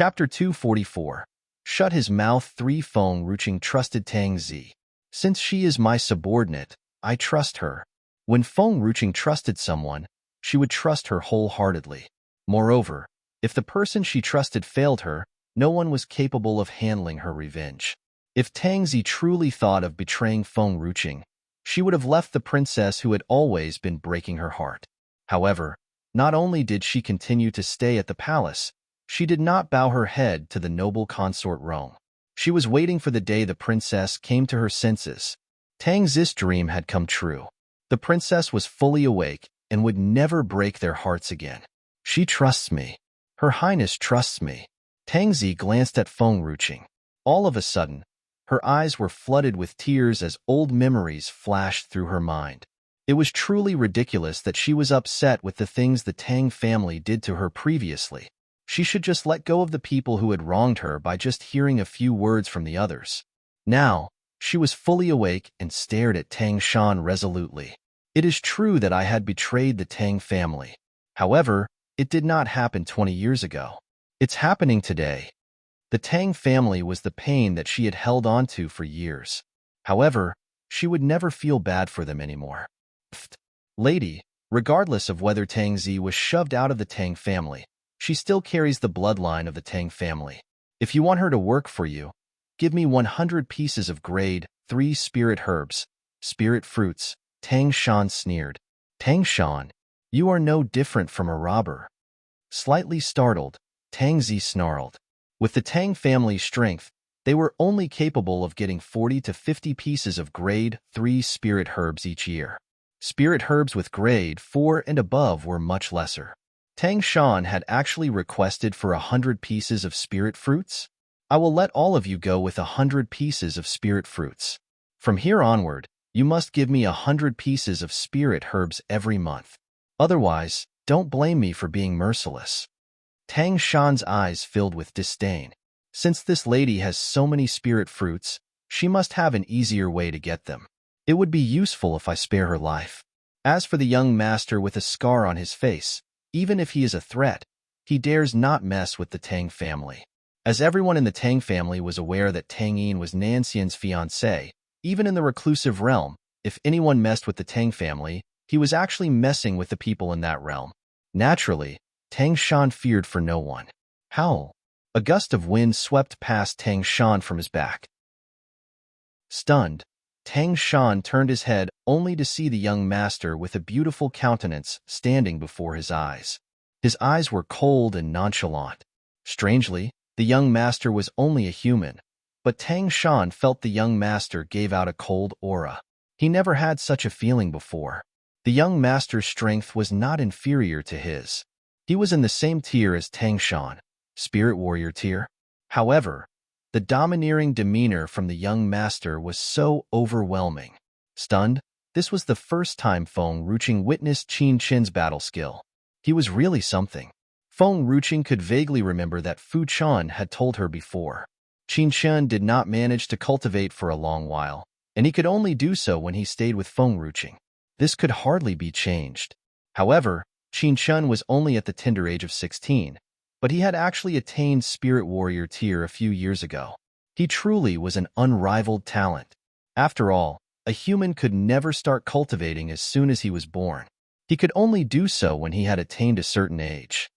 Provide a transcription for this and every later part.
Chapter 244. Shut his mouth. 3 Feng Ruching trusted Tang Zi. Since she is my subordinate, I trust her. When Feng Ruching trusted someone, she would trust her wholeheartedly. Moreover, if the person she trusted failed her, no one was capable of handling her revenge. If Tang Zi truly thought of betraying Feng Ruching, she would have left the princess who had always been breaking her heart. However, not only did she continue to stay at the palace, she did not bow her head to the noble consort Rong. She was waiting for the day the princess came to her senses. Tang Zi's dream had come true. The princess was fully awake and would never break their hearts again. She trusts me. Her Highness trusts me. Tang Zi glanced at Feng Ruching. All of a sudden, her eyes were flooded with tears as old memories flashed through her mind. It was truly ridiculous that she was upset with the things the Tang family did to her previously. She should just let go of the people who had wronged her by just hearing a few words from the others. Now, she was fully awake and stared at Tang Shan resolutely. It is true that I had betrayed the Tang family. However, it did not happen 20 years ago. It's happening today. The Tang family was the pain that she had held onto for years. However, she would never feel bad for them anymore. Lady, regardless of whether Tang Zi was shoved out of the Tang family, she still carries the bloodline of the Tang family. If you want her to work for you, give me 100 pieces of grade 3 spirit herbs, spirit fruits. Tang Shan sneered. Tang Shan, you are no different from a robber. Slightly startled, Tang Zi snarled. With the Tang family's strength, they were only capable of getting 40 to 50 pieces of grade 3 spirit herbs each year. Spirit herbs with grade 4 and above were much lesser. Tang Shan had actually requested for 100 pieces of spirit fruits. I will let all of you go with 100 pieces of spirit fruits. From here onward, you must give me 100 pieces of spirit herbs every month. Otherwise, don't blame me for being merciless. Tang Shan's eyes filled with disdain. Since this lady has so many spirit fruits, she must have an easier way to get them. It would be useful if I spare her life. As for the young master with a scar on his face, even if he is a threat, he dares not mess with the Tang family. As everyone in the Tang family was aware that Tang Yin was Nanxian's fiancé, even in the reclusive realm, if anyone messed with the Tang family, he was actually messing with the people in that realm. Naturally, Tang Shan feared for no one. Howl! A gust of wind swept past Tang Shan from his back. Stunned, Tang Shan turned his head only to see the young master with a beautiful countenance standing before his eyes. His eyes were cold and nonchalant. Strangely, the young master was only a human, but Tang Shan felt the young master gave out a cold aura. He never had such a feeling before. The young master's strength was not inferior to his. He was in the same tier as Tang Shan, spirit warrior tier. However, the domineering demeanor from the young master was so overwhelming. Stunned, this was the first time Feng Ruching witnessed Qin Chen's battle skill. He was really something. Feng Ruching could vaguely remember that Fu Chan had told her before. Qin Chen did not manage to cultivate for a long while, and he could only do so when he stayed with Feng Ruching. This could hardly be changed. However, Qin Chen was only at the tender age of 16, but he had actually attained Spirit Warrior tier a few years ago. He truly was an unrivaled talent. After all, a human could never start cultivating as soon as he was born. He could only do so when he had attained a certain age.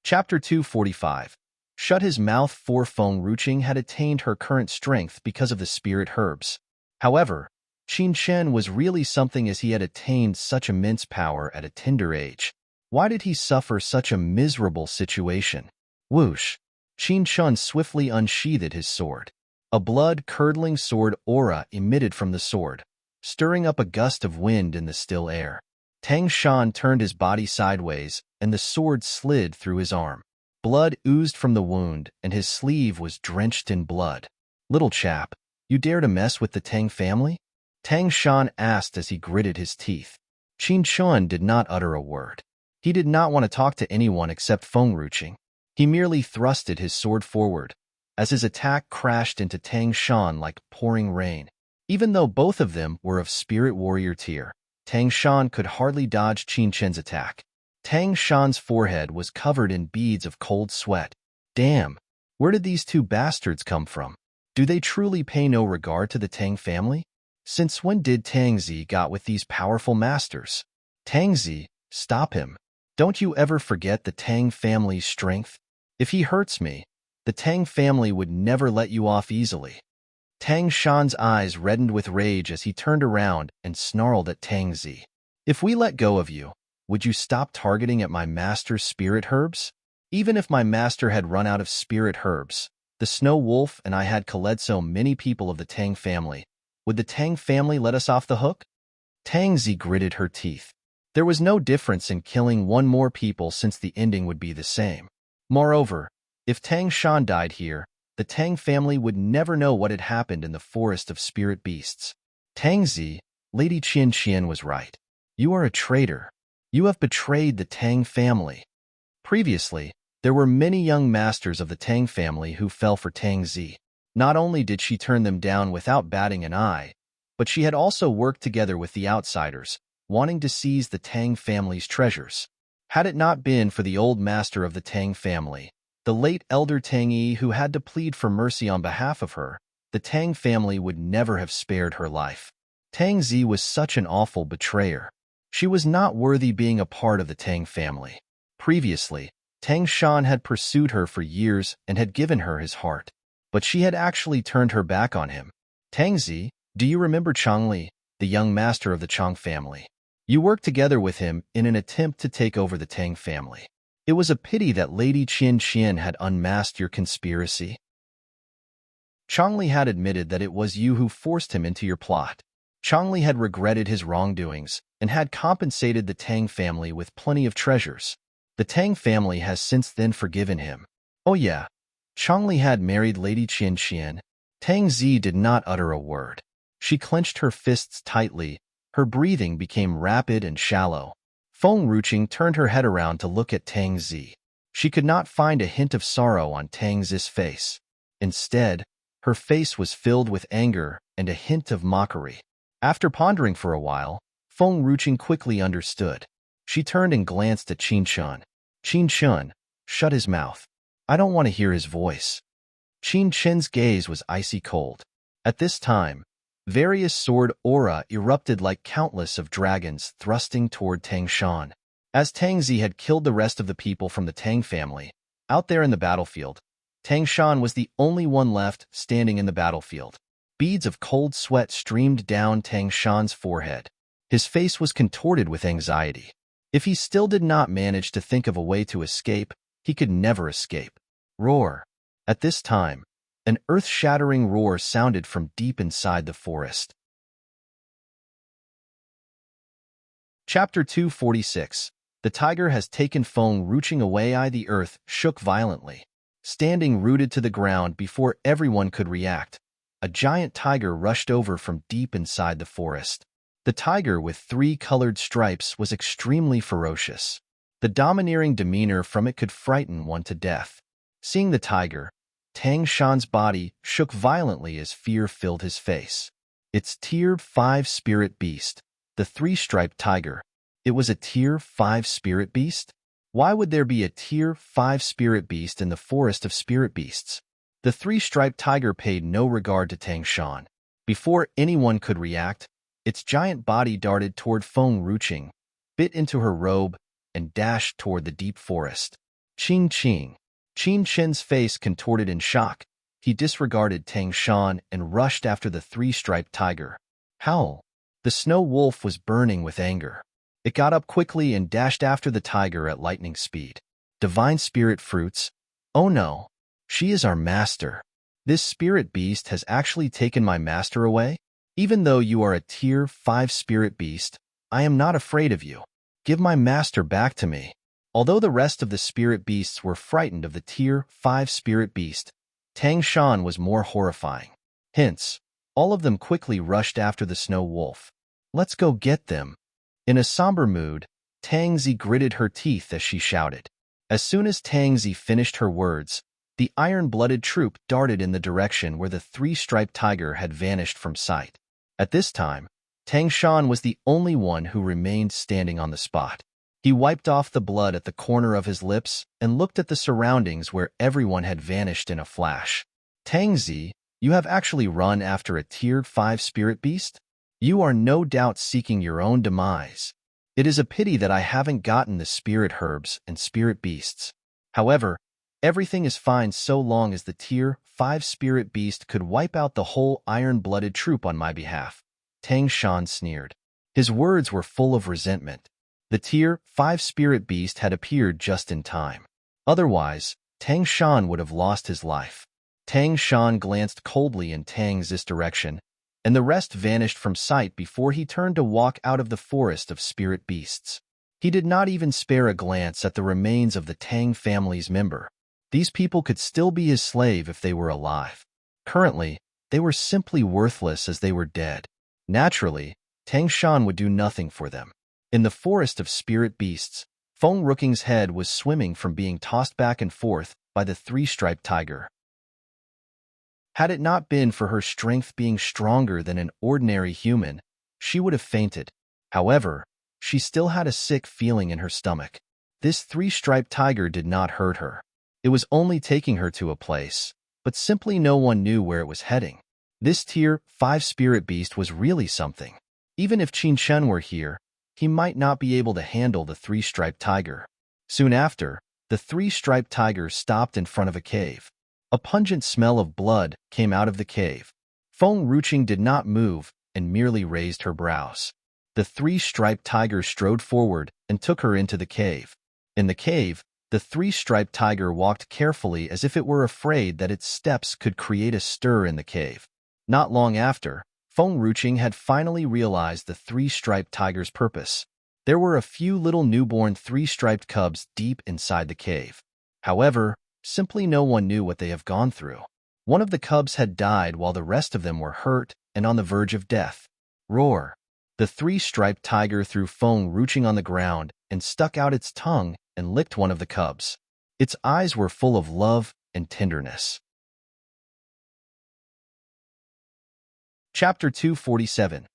Chapter 245. Shut his mouth. 4 Feng Ruching had attained her current strength because of the spirit herbs. However, Qin Chen was really something as he had attained such immense power at a tender age. Why did he suffer such a miserable situation? Whoosh! Qin Chen swiftly unsheathed his sword. A blood-curdling sword aura emitted from the sword, stirring up a gust of wind in the still air. Tang Shan turned his body sideways, and the sword slid through his arm. Blood oozed from the wound, and his sleeve was drenched in blood. Little chap, you dare to mess with the Tang family? Tang Shan asked as he gritted his teeth. Qin Chen did not utter a word. He did not want to talk to anyone except Feng Ruching. He merely thrusted his sword forward, as his attack crashed into Tang Shan like pouring rain. Even though both of them were of Spirit Warrior tier, Tang Shan could hardly dodge Qin Chen's attack. Tang Shan's forehead was covered in beads of cold sweat. Damn, where did these two bastards come from? Do they truly pay no regard to the Tang family? Since when did Tang Zi got with these powerful masters? Tang Zi, stop him. Don't you ever forget the Tang family's strength? If he hurts me, the Tang family would never let you off easily. Tang Shan's eyes reddened with rage as he turned around and snarled at Tang Zi. If we let go of you, would you stop targeting at my master's spirit herbs? Even if my master had run out of spirit herbs, the Snow Wolf and I had killed so many people of the Tang family, would the Tang family let us off the hook? Tang Zi gritted her teeth. There was no difference in killing one more people since the ending would be the same. Moreover, if Tang Shan died here, the Tang family would never know what had happened in the forest of spirit beasts. Tang Zi, Lady Qian Qian was right. You are a traitor. You have betrayed the Tang family. Previously, there were many young masters of the Tang family who fell for Tang Zi. Not only did she turn them down without batting an eye, but she had also worked together with the outsiders, wanting to seize the Tang family's treasures. Had it not been for the old master of the Tang family, the late elder Tang Yi, who had to plead for mercy on behalf of her, the Tang family would never have spared her life. Tang Zi was such an awful betrayer. She was not worthy being a part of the Tang family. Previously, Tang Shan had pursued her for years and had given her his heart. But she had actually turned her back on him. Tang Zi, do you remember Changli, the young master of the Chang family? You worked together with him in an attempt to take over the Tang family. It was a pity that Lady Qian Qian had unmasked your conspiracy. Changli had admitted that it was you who forced him into your plot. Changli had regretted his wrongdoings and had compensated the Tang family with plenty of treasures. The Tang family has since then forgiven him. Oh yeah, Changli had married Lady Qian Qian. Tang Zi did not utter a word. She clenched her fists tightly. Her breathing became rapid and shallow. Feng Ruqing turned her head around to look at Tang Zi. She could not find a hint of sorrow on Tang Zi's face. Instead, her face was filled with anger and a hint of mockery. After pondering for a while, Feng Ruqing quickly understood. She turned and glanced at Qin Chun. Qin Chun, shut his mouth. I don't want to hear his voice. Qin Chen's gaze was icy cold. At this time, various sword aura erupted like countless of dragons thrusting toward Tang Shan. As Tang Zi had killed the rest of the people from the Tang family, out there in the battlefield, Tang Shan was the only one left standing in the battlefield. Beads of cold sweat streamed down Tang Shan's forehead. His face was contorted with anxiety. If he still did not manage to think of a way to escape, he could never escape. Roar. At this time, an earth-shattering roar sounded from deep inside the forest. Chapter 246. The tiger has taken Feng Ruqing away. The earth shook violently. Standing rooted to the ground before everyone could react, a giant tiger rushed over from deep inside the forest. The tiger with 3 colored stripes was extremely ferocious. The domineering demeanor from it could frighten one to death. Seeing the tiger, Tang Shan's body shook violently as fear filled his face. It's Tier 5 spirit beast, the 3-striped tiger. It was a Tier 5 spirit beast? Why would there be a Tier 5 spirit beast in the forest of spirit beasts? The 3-striped tiger paid no regard to Tang Shan. Before anyone could react, its giant body darted toward Feng Ruqing, bit into her robe, and dashed toward the deep forest. Qing Qing. Qin Chen's face contorted in shock. He disregarded Tang Shan and rushed after the 3-striped tiger. Howl. The snow wolf was burning with anger. It got up quickly and dashed after the tiger at lightning speed. Divine spirit fruits. Oh no. She is our master. This spirit beast has actually taken my master away? Even though you are a Tier 5 spirit beast, I am not afraid of you. Give my master back to me. Although the rest of the spirit beasts were frightened of the Tier 5 spirit beast, Tang Shan was more horrifying. Hence, all of them quickly rushed after the snow wolf. Let's go get them. In a somber mood, Tang Zi gritted her teeth as she shouted. As soon as Tang Zi finished her words, the iron-blooded troop darted in the direction where the 3-striped tiger had vanished from sight. At this time, Tang Shan was the only one who remained standing on the spot. He wiped off the blood at the corner of his lips and looked at the surroundings where everyone had vanished in a flash. Tangzi, you have actually run after a Tier 5 spirit beast? You are no doubt seeking your own demise. It is a pity that I haven't gotten the spirit herbs and spirit beasts. However, everything is fine so long as the Tier 5 spirit beast could wipe out the whole iron-blooded troop on my behalf. Tang Shan sneered. His words were full of resentment. The Tier 5 spirit beast had appeared just in time. Otherwise, Tang Shan would have lost his life. Tang Shan glanced coldly in Tang Zi's direction, and the rest vanished from sight before he turned to walk out of the forest of spirit beasts. He did not even spare a glance at the remains of the Tang family's member. These people could still be his slave if they were alive. Currently, they were simply worthless as they were dead. Naturally, Tang Shan would do nothing for them. In the forest of spirit beasts, Feng Rooking's head was swimming from being tossed back and forth by the three-striped tiger. Had it not been for her strength being stronger than an ordinary human, she would have fainted. However, she still had a sick feeling in her stomach. This three-striped tiger did not hurt her. It was only taking her to a place, but simply no one knew where it was heading. This Tier 5 spirit beast was really something. Even if Qin Shen were here, he might not be able to handle the three-striped tiger. Soon after, the three-striped tiger stopped in front of a cave. A pungent smell of blood came out of the cave. Feng Ruqing did not move and merely raised her brows. The three-striped tiger strode forward and took her into the cave. In the cave, the three-striped tiger walked carefully as if it were afraid that its steps could create a stir in the cave. Not long after, Feng Ruqing had finally realized the three-striped tiger's purpose. There were a few little newborn three-striped cubs deep inside the cave. However, simply no one knew what they have gone through. One of the cubs had died while the rest of them were hurt and on the verge of death. Roar! The three-striped tiger threw Feng Ruqing on the ground and stuck out its tongue and licked one of the cubs. Its eyes were full of love and tenderness. Chapter 247.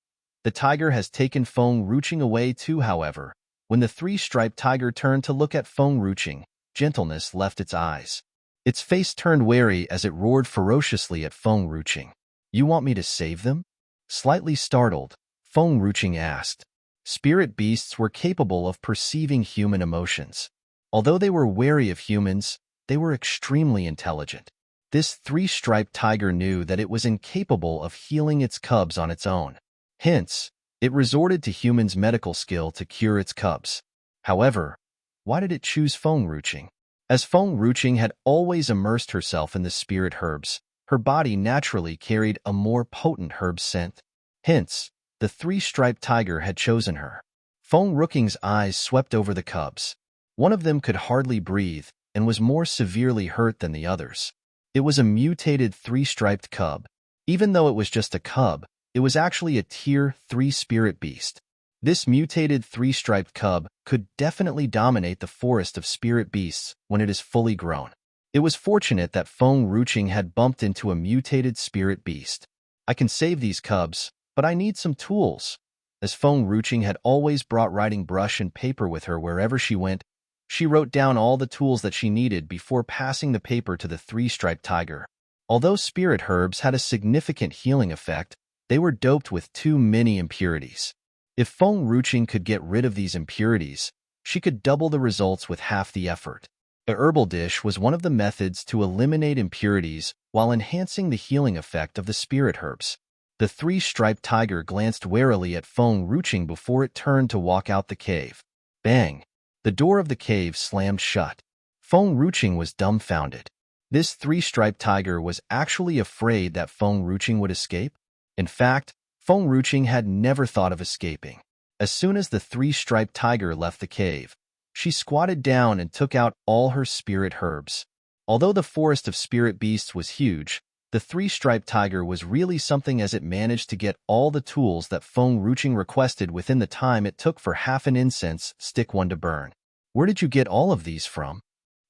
The tiger has taken Feng Ruqing away too. However, when the three-striped tiger turned to look at Feng Ruqing, gentleness left its eyes. Its face turned wary as it roared ferociously at Feng Ruqing. You want me to save them? Slightly startled, Feng Ruqing asked. Spirit beasts were capable of perceiving human emotions. Although they were wary of humans, they were extremely intelligent. This three-striped tiger knew that it was incapable of healing its cubs on its own. Hence, it resorted to humans' medical skill to cure its cubs. However, why did it choose Feng Ruqing? As Feng Ruqing had always immersed herself in the spirit herbs, her body naturally carried a more potent herb scent. Hence, the three-striped tiger had chosen her. Feng Ruqing's eyes swept over the cubs. One of them could hardly breathe and was more severely hurt than the others. It was a mutated three-striped cub. Even though it was just a cub, it was actually a Tier 3 spirit beast. This mutated three-striped cub could definitely dominate the forest of spirit beasts when it is fully grown. It was fortunate that Feng Ruqing had bumped into a mutated spirit beast. I can save these cubs, but I need some tools. As Feng Ruqing had always brought writing brush and paper with her wherever she went, she wrote down all the tools that she needed before passing the paper to the three-striped tiger. Although spirit herbs had a significant healing effect, they were doped with too many impurities. If Feng Ruqing could get rid of these impurities, she could double the results with half the effort. A herbal dish was one of the methods to eliminate impurities while enhancing the healing effect of the spirit herbs. The three-striped tiger glanced warily at Feng Ruqing before it turned to walk out the cave. Bang! The door of the cave slammed shut. Feng Ruqing was dumbfounded. This three-striped tiger was actually afraid that Feng Ruqing would escape. In fact, Feng Ruqing had never thought of escaping. As soon as the three-striped tiger left the cave, she squatted down and took out all her spirit herbs. Although the forest of spirit beasts was huge, the three-striped tiger was really something as it managed to get all the tools that Feng Ruqing requested within the time it took for half an incense stick one to burn. Where did you get all of these from?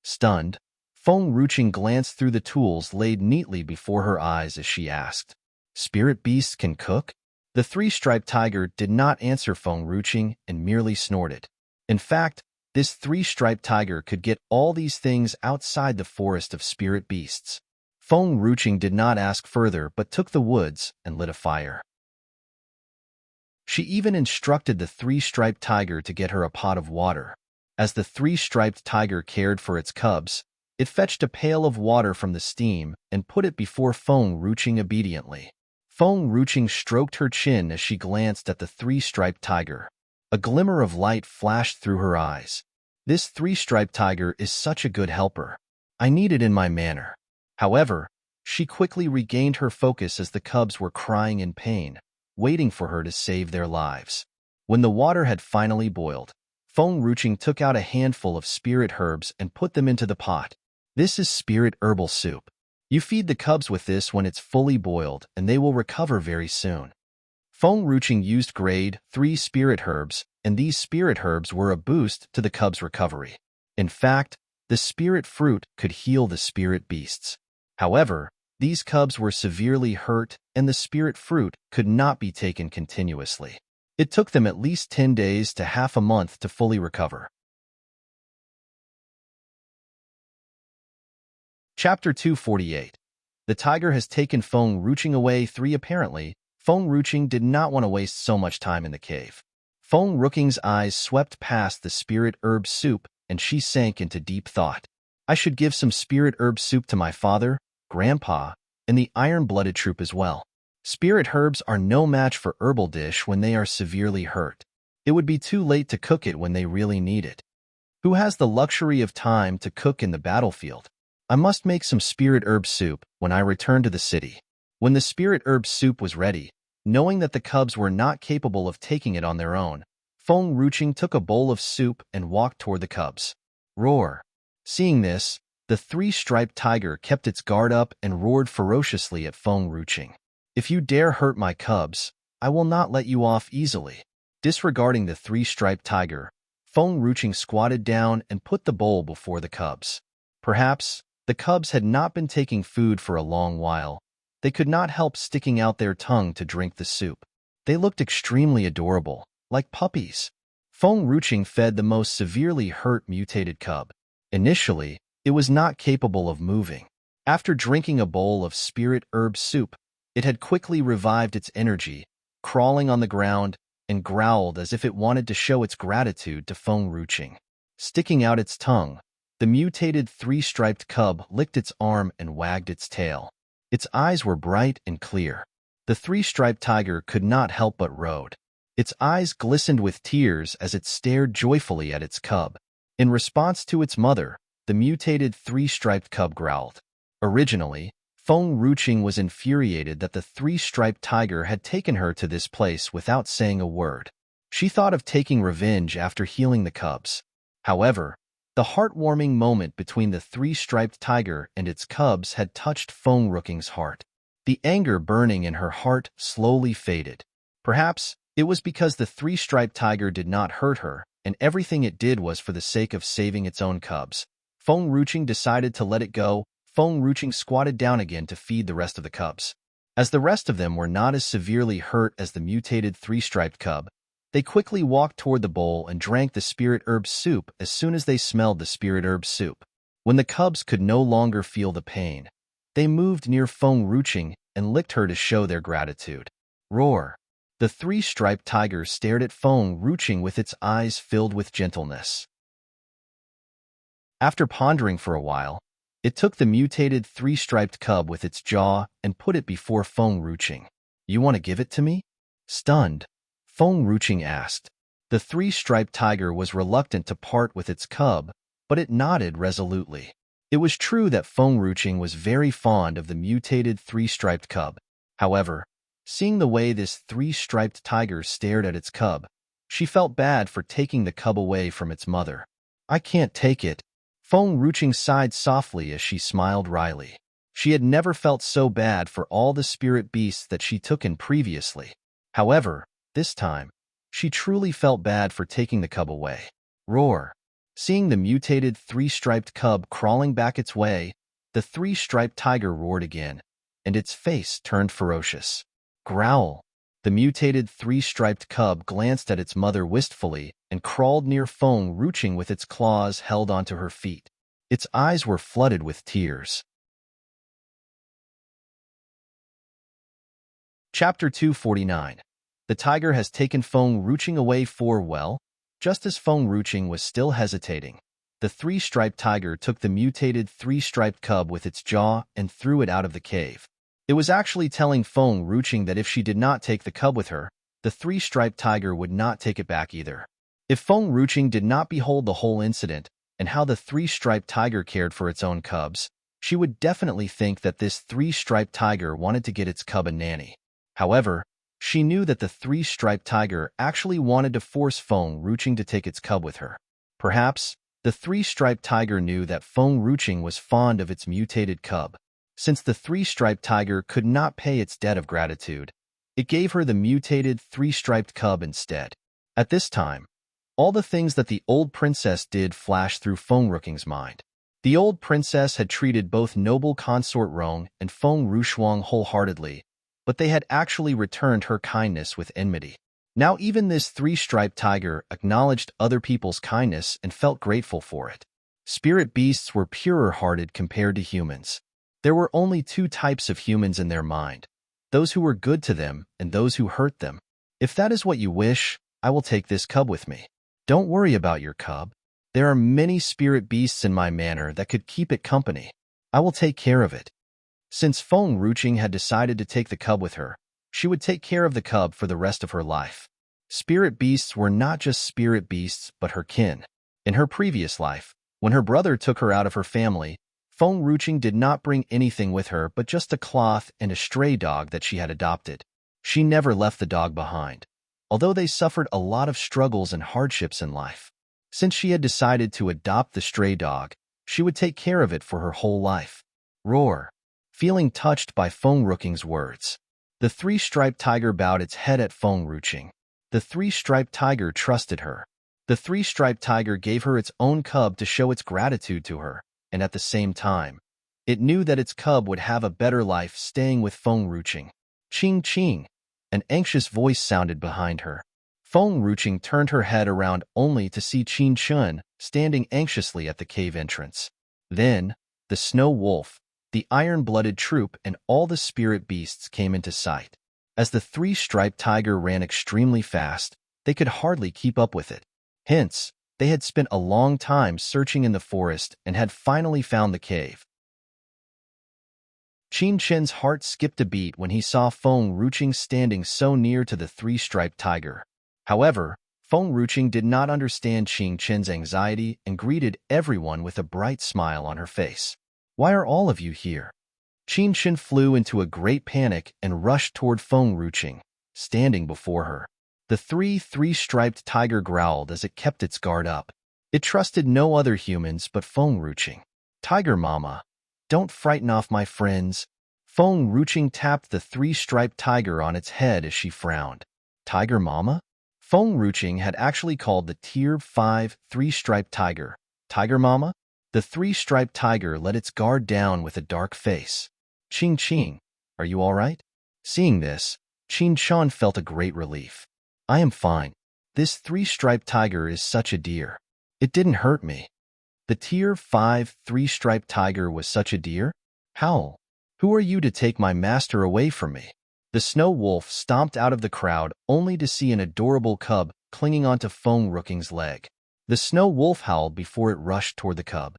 Stunned, Feng Ruqing glanced through the tools laid neatly before her eyes as she asked, Spirit beasts can cook? The three-striped tiger did not answer Feng Ruqing and merely snorted. In fact, This three-striped tiger could get all these things outside the forest of spirit beasts. Feng Ruching did not ask further but took the woods and lit a fire. She even instructed the three-striped tiger to get her a pot of water. As the three-striped tiger cared for its cubs, it fetched a pail of water from the steam and put it before Feng Ruching obediently. Feng Ruching stroked her chin as she glanced at the three-striped tiger. A glimmer of light flashed through her eyes. This three-striped tiger is such a good helper. I need it in my manor. However, she quickly regained her focus as the cubs were crying in pain, waiting for her to save their lives. When the water had finally boiled, Feng Ruching took out a handful of spirit herbs and put them into the pot. This is spirit herbal soup. You feed the cubs with this when it's fully boiled, and they will recover very soon. Feng Ruching used grade 3 spirit herbs, and these spirit herbs were a boost to the cubs' recovery. In fact, the spirit fruit could heal the spirit beasts. However, these cubs were severely hurt, and the spirit fruit could not be taken continuously. It took them at least 10 days to half a month to fully recover. Chapter 248. The tiger has taken Feng Ruching away. 3. Apparently, Feng Ruching did not want to waste so much time in the cave. Feng Ruching's eyes swept past the spirit herb soup, and she sank into deep thought. I should give some spirit herb soup to my father, grandpa, and the iron-blooded troop as well. Spirit herbs are no match for herbal dish when they are severely hurt. It would be too late to cook it when they really need it. Who has the luxury of time to cook in the battlefield? I must make some spirit herb soup when I return to the city. When the spirit herb soup was ready, knowing that the cubs were not capable of taking it on their own, Feng Ruching took a bowl of soup and walked toward the cubs. Roar! Seeing this, the three-striped tiger kept its guard up and roared ferociously at Feng Ruching. If you dare hurt my cubs, I will not let you off easily. Disregarding the three-striped tiger, Feng Ruching squatted down and put the bowl before the cubs. Perhaps the cubs had not been taking food for a long while. They could not help sticking out their tongue to drink the soup. They looked extremely adorable, like puppies. Feng Ruching fed the most severely hurt mutated cub. Initially, it was not capable of moving. After drinking a bowl of spirit herb soup, it had quickly revived its energy, crawling on the ground, and growled as if it wanted to show its gratitude to Feng Ruching. Sticking out its tongue, the mutated three-striped cub licked its arm and wagged its tail. Its eyes were bright and clear. The three-striped tiger could not help but roar. Its eyes glistened with tears as it stared joyfully at its cub. In response to its mother, the mutated three-striped cub growled. Originally, Feng Ruching was infuriated that the three-striped tiger had taken her to this place without saying a word. She thought of taking revenge after healing the cubs. However, the heartwarming moment between the three-striped tiger and its cubs had touched Feng Ruching's heart. The anger burning in her heart slowly faded. Perhaps it was because the three-striped tiger did not hurt her, and everything it did was for the sake of saving its own cubs. Feng Ruching decided to let it go. Feng Ruching squatted down again to feed the rest of the cubs. As the rest of them were not as severely hurt as the mutated three-striped cub, they quickly walked toward the bowl and drank the spirit herb soup as soon as they smelled the spirit herb soup. When the cubs could no longer feel the pain, they moved near Feng Ruching and licked her to show their gratitude. Roar! The three-striped tiger stared at Feng Ruching with its eyes filled with gentleness. After pondering for a while, it took the mutated three-striped cub with its jaw and put it before Feng Ruching. You want to give it to me? Stunned, Feng Ruching asked. The three-striped tiger was reluctant to part with its cub, but it nodded resolutely. It was true that Feng Ruching was very fond of the mutated three-striped cub. However, seeing the way this three-striped tiger stared at its cub, she felt bad for taking the cub away from its mother. I can't take it. Feng Ruching sighed softly as she smiled wryly. She had never felt so bad for all the spirit beasts that she took in previously. However, this time, she truly felt bad for taking the cub away. Roar! Seeing the mutated three-striped cub crawling back its way, the three-striped tiger roared again, and its face turned ferocious. Growl! The mutated three-striped cub glanced at its mother wistfully and crawled near Feng Ruching with its claws held onto her feet. Its eyes were flooded with tears. Chapter 249. The tiger has taken Feng Ruching away for, well, just as Feng Ruching was still hesitating, the three-striped tiger took the mutated three-striped cub with its jaw and threw it out of the cave. It was actually telling Feng Ruching that if she did not take the cub with her, the three-striped tiger would not take it back either. If Feng Ruching did not behold the whole incident and how the three-striped tiger cared for its own cubs, she would definitely think that this three-striped tiger wanted to get its cub a nanny. However, she knew that the three-striped tiger actually wanted to force Feng Ruching to take its cub with her. Perhaps, the three-striped tiger knew that Feng Ruching was fond of its mutated cub. Since the three-striped tiger could not pay its debt of gratitude, it gave her the mutated three-striped cub instead. At this time, all the things that the old princess did flashed through Feng Ruching's mind. The old princess had treated both noble consort Rong and Feng Rushuang wholeheartedly, but they had actually returned her kindness with enmity. Now even this three-striped tiger acknowledged other people's kindness and felt grateful for it. Spirit beasts were purer-hearted compared to humans. There were only two types of humans in their mind, those who were good to them and those who hurt them. If that is what you wish, I will take this cub with me. Don't worry about your cub. There are many spirit beasts in my manor that could keep it company. I will take care of it. Since Feng Ruching had decided to take the cub with her, she would take care of the cub for the rest of her life. Spirit beasts were not just spirit beasts but her kin. In her previous life, when her brother took her out of her family, Feng Ruching did not bring anything with her but just a cloth and a stray dog that she had adopted. She never left the dog behind, although they suffered a lot of struggles and hardships in life. Since she had decided to adopt the stray dog, she would take care of it for her whole life. Roar. Feeling touched by Feng Ruching's words, the three-striped tiger bowed its head at Feng Ruching. The three-striped tiger trusted her. The three-striped tiger gave her its own cub to show its gratitude to her, and at the same time, it knew that its cub would have a better life staying with Feng Ruching. Ching ching, an anxious voice sounded behind her. Feng Ruching turned her head around only to see Qin Chun standing anxiously at the cave entrance. Then, the snow wolf, the iron-blooded troop and all the spirit beasts came into sight. As the three-striped tiger ran extremely fast, they could hardly keep up with it. Hence, they had spent a long time searching in the forest and had finally found the cave. Qin Chen's heart skipped a beat when he saw Feng Ruching standing so near to the three-striped tiger. However, Feng Ruching did not understand Qin Chen's anxiety and greeted everyone with a bright smile on her face. Why are all of you here? Qin Chen flew into a great panic and rushed toward Feng Ruching, standing before her. The three-striped tiger growled as it kept its guard up. It trusted no other humans but Feng Ruching. Tiger Mama, don't frighten off my friends. Feng Ruching tapped the three-striped tiger on its head as she frowned. Tiger Mama? Feng Ruching had actually called the Tier 5 three-striped tiger Tiger Mama? The three-striped tiger let its guard down with a dark face. Ching Ching, are you all right? Seeing this, Qin Shan felt a great relief. I am fine. This three-striped tiger is such a dear. It didn't hurt me. The Tier 5 three-striped tiger was such a dear? Howl. Who are you to take my master away from me? The snow wolf stomped out of the crowd only to see an adorable cub clinging onto Feng Ruching's leg. The snow wolf howled before it rushed toward the cub.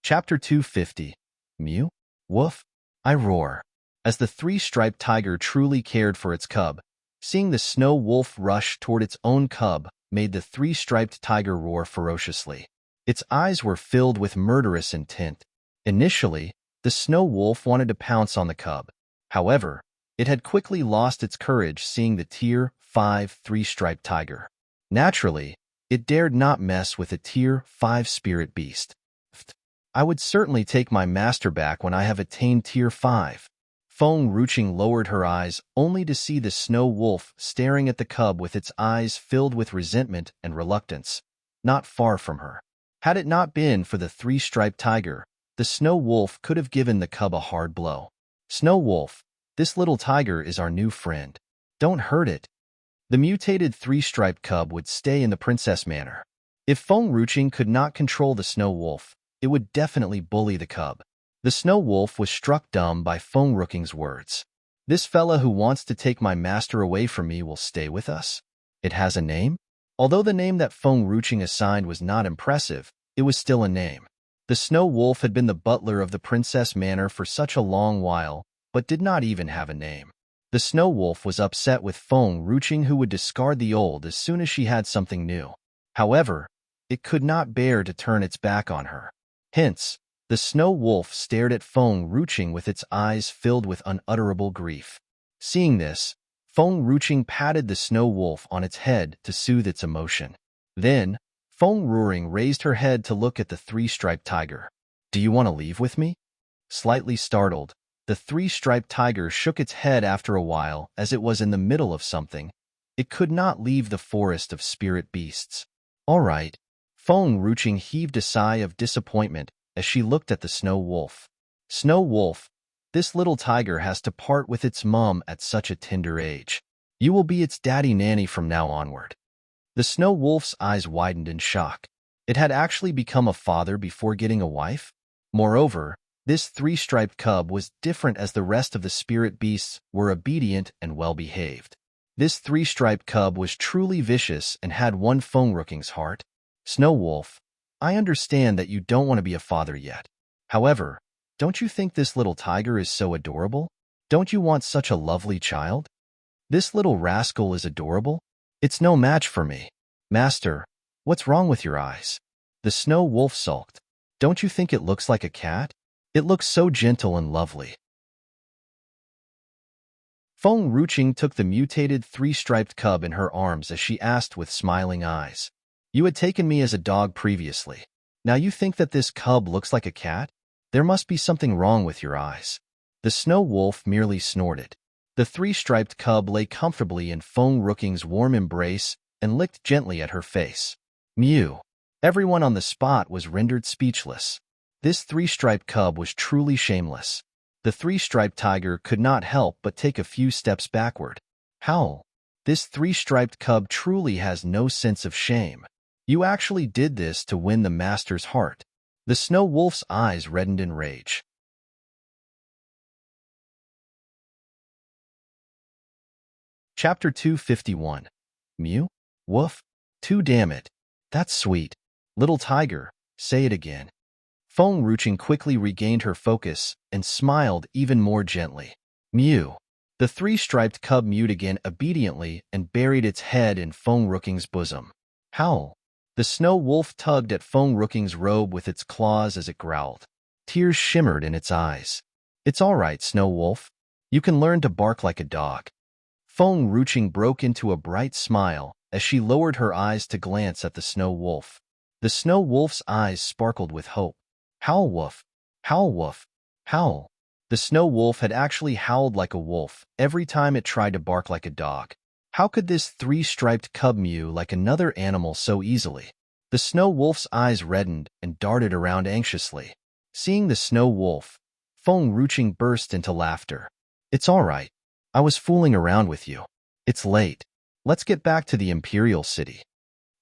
Chapter 250. Mew? Woof? I roar. As the three-striped tiger truly cared for its cub, seeing the snow wolf rush toward its own cub made the three-striped tiger roar ferociously. Its eyes were filled with murderous intent. Initially, the snow wolf wanted to pounce on the cub. However, it had quickly lost its courage seeing the Tier 5 three-striped tiger. Naturally, it dared not mess with a Tier 5 spirit beast. I would certainly take my master back when I have attained Tier 5. Feng Ruching lowered her eyes only to see the snow wolf staring at the cub with its eyes filled with resentment and reluctance, not far from her. Had it not been for the three-striped tiger, the snow wolf could have given the cub a hard blow. Snow wolf, this little tiger is our new friend. Don't hurt it. The mutated three-striped cub would stay in the princess manor. If Feng Ruching could not control the snow wolf, it would definitely bully the cub. The snow wolf was struck dumb by Feng Ruching's words. This fella who wants to take my master away from me will stay with us. It has a name? Although the name that Feng Ruching assigned was not impressive, it was still a name. The snow wolf had been the butler of the princess manor for such a long while, but did not even have a name. The snow wolf was upset with Feng Ruching, who would discard the old as soon as she had something new. However, it could not bear to turn its back on her. Hence, the snow wolf stared at Feng Ruching with its eyes filled with unutterable grief. Seeing this, Feng Ruching patted the snow wolf on its head to soothe its emotion. Then, Feng Ruching raised her head to look at the three-striped tiger. Do you want to leave with me? Slightly startled, the three-striped tiger shook its head after a while as it was in the middle of something. It could not leave the forest of spirit beasts. All right. Feng Ruching heaved a sigh of disappointment as she looked at the snow wolf. Snow wolf, this little tiger has to part with its mom at such a tender age. You will be its daddy nanny from now onward. The snow wolf's eyes widened in shock. It had actually become a father before getting a wife? Moreover, this three-striped cub was different, as the rest of the spirit beasts were obedient and well-behaved. This three-striped cub was truly vicious and had won Feng Ruching's heart. Snow wolf, I understand that you don't want to be a father yet. However, don't you think this little tiger is so adorable? Don't you want such a lovely child? This little rascal is adorable. It's no match for me. Master, what's wrong with your eyes? The snow wolf sulked. Don't you think it looks like a cat? It looks so gentle and lovely. Feng Ruching took the mutated three-striped cub in her arms as she asked with smiling eyes. You had taken me as a dog previously. Now you think that this cub looks like a cat? There must be something wrong with your eyes. The snow wolf merely snorted. The three-striped cub lay comfortably in Feng Ruching's warm embrace and licked gently at her face. Mew. Everyone on the spot was rendered speechless. This three-striped cub was truly shameless. The three-striped tiger could not help but take a few steps backward. Howl. This three-striped cub truly has no sense of shame. You actually did this to win the master's heart. The snow wolf's eyes reddened in rage. Chapter 251. Mew? Woof? Too damn it. That's sweet. Little tiger, say it again. Feng Ruching quickly regained her focus and smiled even more gently. Mew. The three-striped cub mewed again obediently and buried its head in Feng Ruching's bosom. Howl. The snow wolf tugged at Feng Ruching's robe with its claws as it growled. Tears shimmered in its eyes. It's all right, Snow Wolf. You can learn to bark like a dog. Feng Ruching broke into a bright smile as she lowered her eyes to glance at the snow wolf. The snow wolf's eyes sparkled with hope. Howl, woof. Howl, woof. Howl. The snow wolf had actually howled like a wolf every time it tried to bark like a dog. How could this three-striped cub mew like another animal so easily? The snow wolf's eyes reddened and darted around anxiously. Seeing the snow wolf, Feng Ruching burst into laughter. It's all right. I was fooling around with you. It's late. Let's get back to the Imperial City.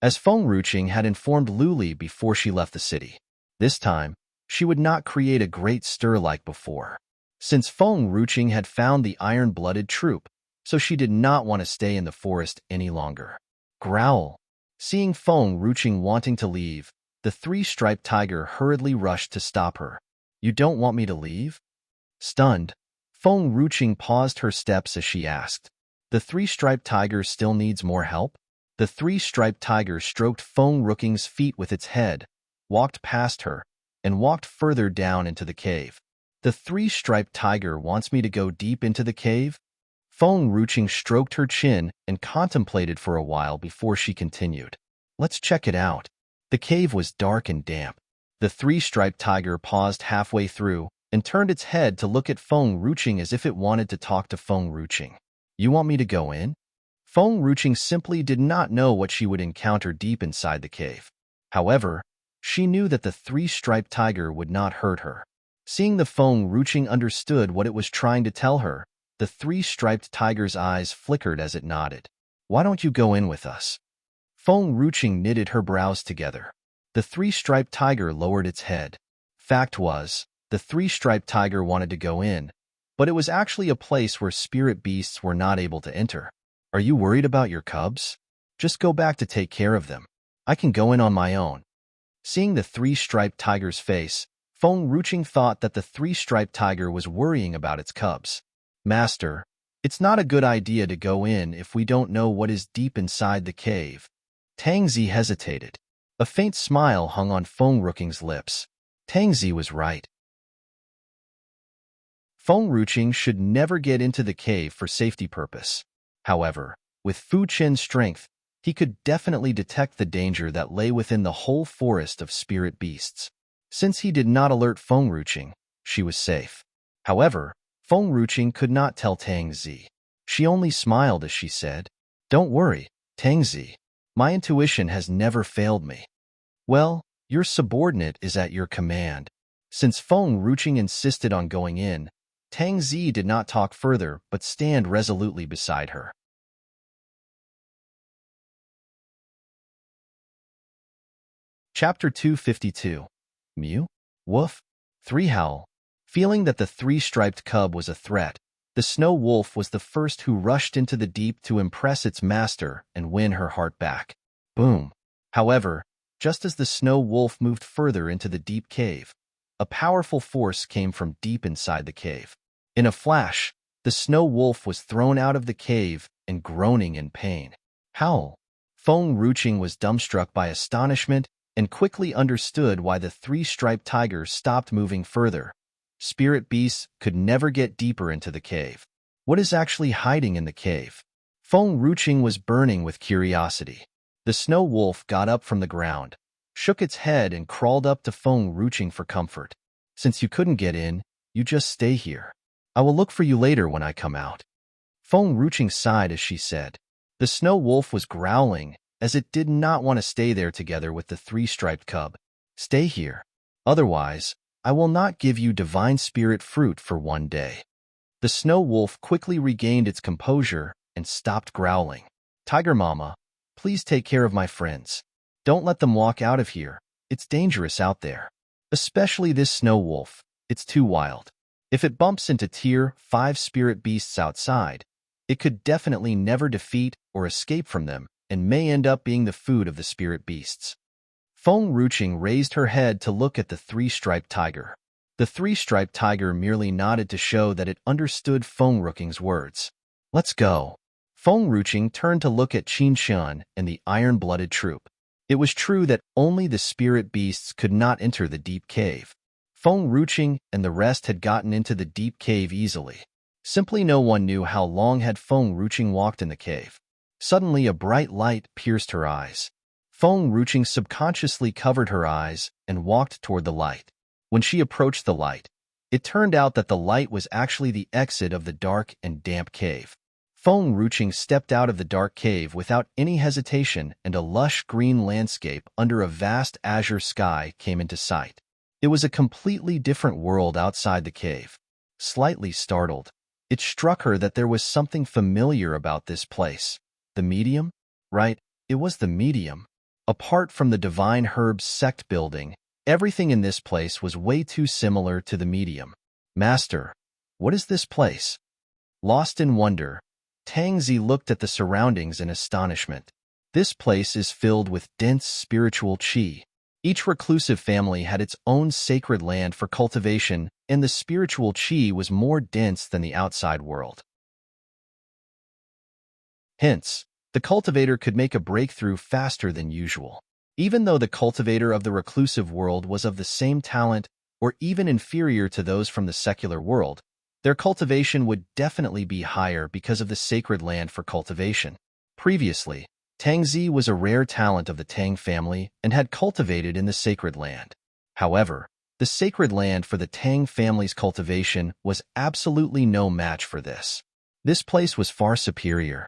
As Feng Ruching had informed Luli before she left the city, this time, she would not create a great stir like before. Since Feng Ruching had found the iron-blooded troop, so she did not want to stay in the forest any longer. Growl. Seeing Feng Ruching wanting to leave, the three-striped tiger hurriedly rushed to stop her. You don't want me to leave? Stunned, Feng Ruching paused her steps as she asked. The three-striped tiger still needs more help? The three-striped tiger stroked Feng Ruching's feet with its head, walked past her, and walked further down into the cave. The three-striped tiger wants me to go deep into the cave? Feng Ruching stroked her chin and contemplated for a while before she continued. Let's check it out. The cave was dark and damp. The three-striped tiger paused halfway through and turned its head to look at Feng Ruching as if it wanted to talk to Feng Ruching. You want me to go in? Feng Ruching simply did not know what she would encounter deep inside the cave. However, She knew that the three-striped tiger would not hurt her. Seeing the Feng Ruching understood what it was trying to tell her, the three-striped tiger's eyes flickered as it nodded. Why don't you go in with us? Feng Ruching knitted her brows together. The three-striped tiger lowered its head. Fact was, the three-striped tiger wanted to go in, but it was actually a place where spirit beasts were not able to enter. Are you worried about your cubs? Just go back to take care of them. I can go in on my own. Seeing the three-striped tiger's face, Feng Ruching thought that the three-striped tiger was worrying about its cubs. Master, it's not a good idea to go in if we don't know what is deep inside the cave. Tangzi hesitated. A faint smile hung on Feng Ruching's lips. Tangzi was right. Feng Ruching should never get into the cave for safety purpose. However, with Fu Qin's strength, he could definitely detect the danger that lay within the whole forest of spirit beasts. Since he did not alert Feng Ruching, she was safe. However, Feng Ruching could not tell Tangzi. She only smiled as she said, "Don't worry, Tangzi. My intuition has never failed me." Well, your subordinate is at your command. Since Feng Ruching insisted on going in, Tangzi did not talk further but stand resolutely beside her. Chapter 252. Mew? Woof? Three Howl. Feeling that the three-striped cub was a threat, the snow wolf was the first who rushed into the deep to impress its master and win her heart back. Boom. However, just as the snow wolf moved further into the deep cave, a powerful force came from deep inside the cave. In a flash, the snow wolf was thrown out of the cave and groaning in pain. Howl. Feng Ruching was dumbstruck by astonishment and quickly understood why the three-striped tiger stopped moving further. Spirit beasts could never get deeper into the cave. What is actually hiding in the cave? Feng Ruching was burning with curiosity. The snow wolf got up from the ground, shook its head and crawled up to Feng Ruching for comfort. Since you couldn't get in, you just stay here. I will look for you later when I come out. Feng Ruching sighed as she said. The snow wolf was growling, as it did not want to stay there together with the three-striped cub. Stay here. Otherwise, I will not give you divine spirit fruit for one day. The snow wolf quickly regained its composure and stopped growling. Tiger Mama, please take care of my friends. Don't let them walk out of here. It's dangerous out there. Especially this snow wolf. It's too wild. If it bumps into tier 5 spirit beasts outside, it could definitely never defeat or escape from them and may end up being the food of the spirit beasts. Feng Ruching raised her head to look at the three-striped tiger. The three-striped tiger merely nodded to show that it understood Feng Ruching's words. Let's go. Feng Ruching turned to look at Qin Shan and the iron-blooded troop. It was true that only the spirit beasts could not enter the deep cave. Feng Ruching and the rest had gotten into the deep cave easily. Simply no one knew how long had Feng Ruching walked in the cave. Suddenly a bright light pierced her eyes. Feng Ruching subconsciously covered her eyes and walked toward the light. When she approached the light, it turned out that the light was actually the exit of the dark and damp cave. Feng Ruching stepped out of the dark cave without any hesitation, and a lush green landscape under a vast azure sky came into sight. It was a completely different world outside the cave. Slightly startled, it struck her that there was something familiar about this place. The medium? Right, it was the medium. Apart from the Divine Herbs sect building, everything in this place was way too similar to the medium. Master, what is this place? Lost in wonder, Tangzi looked at the surroundings in astonishment. This place is filled with dense spiritual qi. Each reclusive family had its own sacred land for cultivation, and the spiritual qi was more dense than the outside world. Hence, the cultivator could make a breakthrough faster than usual. Even though the cultivator of the reclusive world was of the same talent or even inferior to those from the secular world, their cultivation would definitely be higher because of the sacred land for cultivation. Previously, Tangzi was a rare talent of the Tang family and had cultivated in the sacred land. However, the sacred land for the Tang family's cultivation was absolutely no match for this. This place was far superior.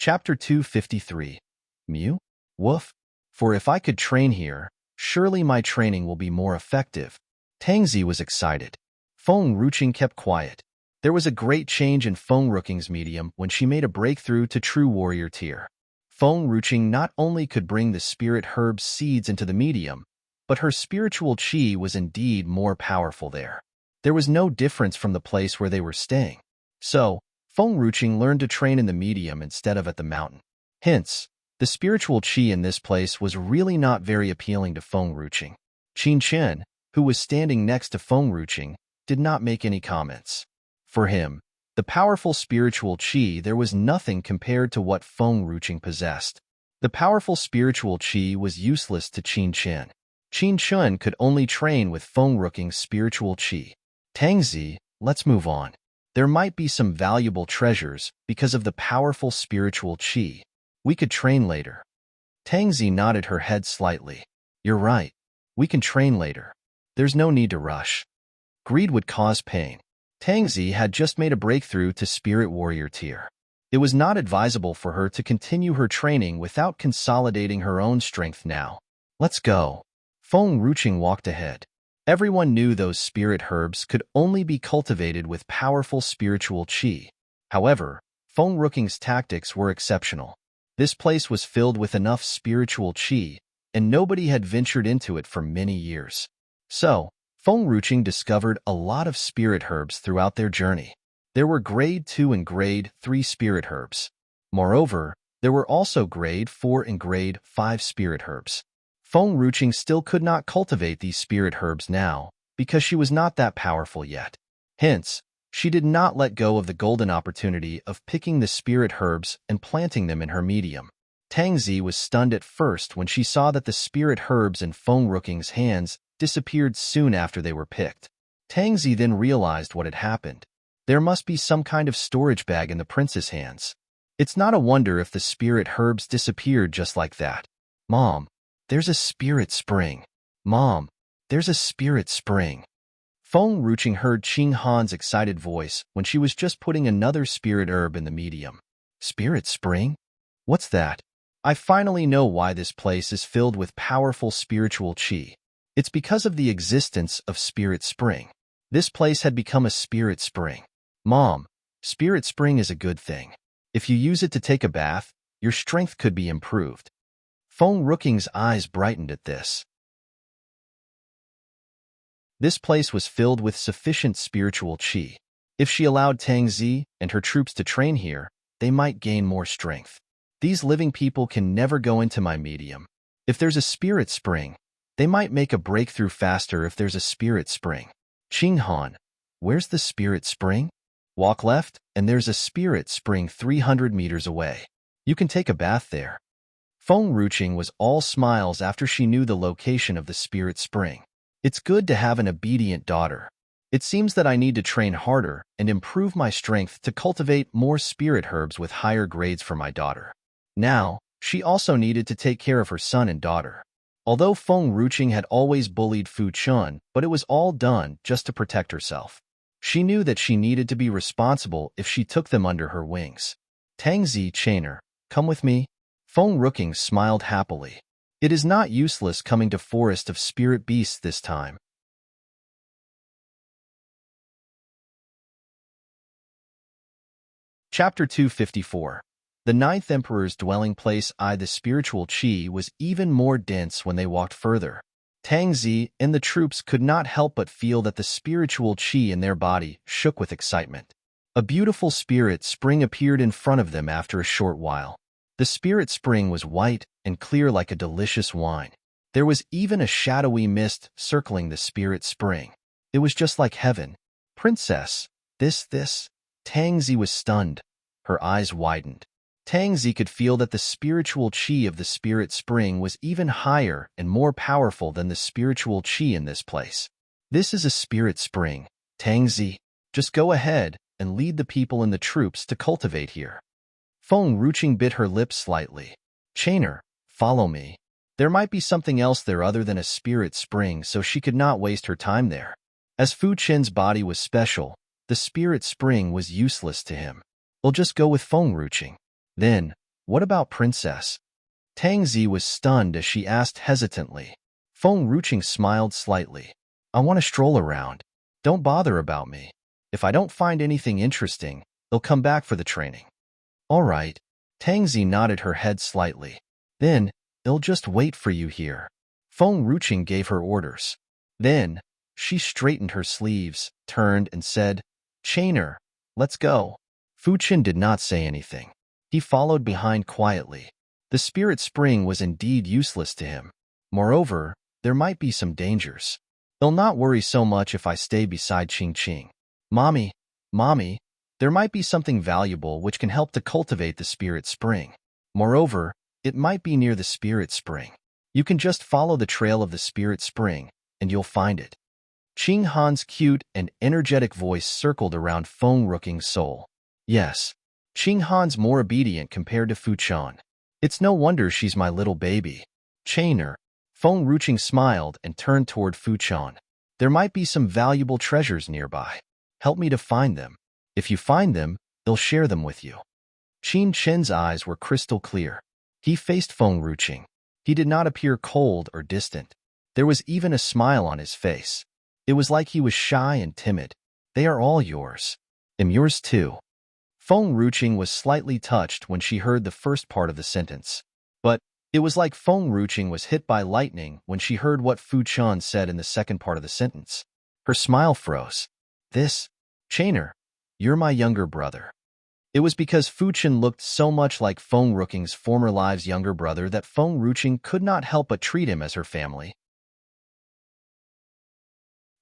Chapter 253. Mew? Woof. For if I could train here, surely my training will be more effective. Tangzi was excited. Feng Ruqing kept quiet. There was a great change in Feng Ruqing's medium when she made a breakthrough to true warrior tier. Feng Ruqing not only could bring the spirit herb seeds into the medium, but her spiritual qi was indeed more powerful there. There was no difference from the place where they were staying. So, Feng Ruqing learned to train in the medium instead of at the mountain. Hence, the spiritual qi in this place was really not very appealing to Feng Ruqing. Qin Chen, who was standing next to Feng Ruqing, did not make any comments. For him, the powerful spiritual qi there was nothing compared to what Feng Ruqing possessed. The powerful spiritual qi was useless to Qin Chen. Qin Chen could only train with Feng Ruqing's spiritual qi. Tangzi, let's move on. There might be some valuable treasures because of the powerful spiritual qi. We could train later. Tangzi nodded her head slightly. You're right. We can train later. There's no need to rush. Greed would cause pain. Tangzi had just made a breakthrough to Spirit Warrior tier. It was not advisable for her to continue her training without consolidating her own strength now. Let's go. Feng Ruqing walked ahead. Everyone knew those spirit herbs could only be cultivated with powerful spiritual qi. However, Feng Ruqing's tactics were exceptional. This place was filled with enough spiritual qi, and nobody had ventured into it for many years. So, Feng Ruqing discovered a lot of spirit herbs throughout their journey. There were grade 2 and grade 3 spirit herbs. Moreover, there were also grade 4 and grade 5 spirit herbs. Feng Ruqing still could not cultivate these spirit herbs now, because she was not that powerful yet. Hence, she did not let go of the golden opportunity of picking the spirit herbs and planting them in her medium. Tangzi was stunned at first when she saw that the spirit herbs in Feng Ruqing's hands disappeared soon after they were picked. Tangzi then realized what had happened. There must be some kind of storage bag in the prince's hands. It's not a wonder if the spirit herbs disappeared just like that. Mom, there's a spirit spring. Mom, there's a spirit spring. Feng Ruqing heard Qing Han's excited voice when she was just putting another spirit herb in the medium. Spirit spring? What's that? I finally know why this place is filled with powerful spiritual qi. It's because of the existence of Spirit Spring. This place had become a spirit spring. Mom, Spirit Spring is a good thing. If you use it to take a bath, your strength could be improved. Feng Ruqing's eyes brightened at this. This place was filled with sufficient spiritual qi. If she allowed Tangzi and her troops to train here, they might gain more strength. These living people can never go into my medium. If there's a spirit spring, they might make a breakthrough faster if there's a spirit spring. Qing Han, where's the spirit spring? Walk left, and there's a spirit spring 300 meters away. You can take a bath there. Feng Ruqing was all smiles after she knew the location of the spirit spring. It's good to have an obedient daughter. It seems that I need to train harder and improve my strength to cultivate more spirit herbs with higher grades for my daughter. Now, she also needed to take care of her son and daughter. Although Feng Ruqing had always bullied Fu Chun, but it was all done just to protect herself. She knew that she needed to be responsible if she took them under her wings. Tangzi Chainer, come with me. Feng Ruqing smiled happily. It is not useless coming to Forest of Spirit Beasts this time. Chapter 254. The Ninth Emperor's dwelling place the spiritual qi was even more dense when they walked further. Tangzi and the troops could not help but feel that the spiritual qi in their body shook with excitement. A beautiful spirit spring appeared in front of them after a short while. The spirit spring was white and clear like a delicious wine. There was even a shadowy mist circling the spirit spring. It was just like heaven. Princess, this. Tangzi was stunned. Her eyes widened. Tangzi could feel that the spiritual qi of the spirit spring was even higher and more powerful than the spiritual qi in this place. This is a spirit spring. Tangzi, just go ahead and lead the people and the troops to cultivate here. Feng Ruqing bit her lips slightly. Chainer, follow me. There might be something else there other than a spirit spring, so she could not waste her time there. As Fu Chen's body was special, the spirit spring was useless to him. We'll just go with Feng Ruqing. Then, What about Princess? Tang Zi was stunned as she asked hesitantly. Feng Ruching smiled slightly. I want to stroll around. Don't bother about me. If I don't find anything interesting, they'll come back for the training. All right. Tang Zi nodded her head slightly. Then, they'll just wait for you here. Feng Ruching gave her orders. Then, she straightened her sleeves, turned, and said, Chainer, let's go. Fu Chen did not say anything. He followed behind quietly. The spirit spring was indeed useless to him. Moreover, there might be some dangers. They'll not worry so much if I stay beside Qing Qing. Mommy, there might be something valuable which can help to cultivate the spirit spring. Moreover, it might be near the spirit spring. You can just follow the trail of the spirit spring, and you'll find it. Qing Han's cute and energetic voice circled around Feng Ruching's soul. Yes, Qing Han's more obedient compared to Fu Chan. It's no wonder she's my little baby. Chainer. Feng Ruching smiled and turned toward Fu Chan. There might be some valuable treasures nearby. Help me to find them. If you find them, they'll share them with you. Qin Chen's eyes were crystal clear. He faced Feng Ruching. He did not appear cold or distant. There was even a smile on his face. It was like he was shy and timid. They are all yours. I'm yours too. Feng Ruching was slightly touched when she heard the first part of the sentence. But it was like Feng Ruching was hit by lightning when she heard what Fu Chan said in the second part of the sentence. Her smile froze. Chainer, you're my younger brother. It was because Fu Chen looked so much like Feng Ruching's former live's younger brother that Feng Ruching could not help but treat him as her family.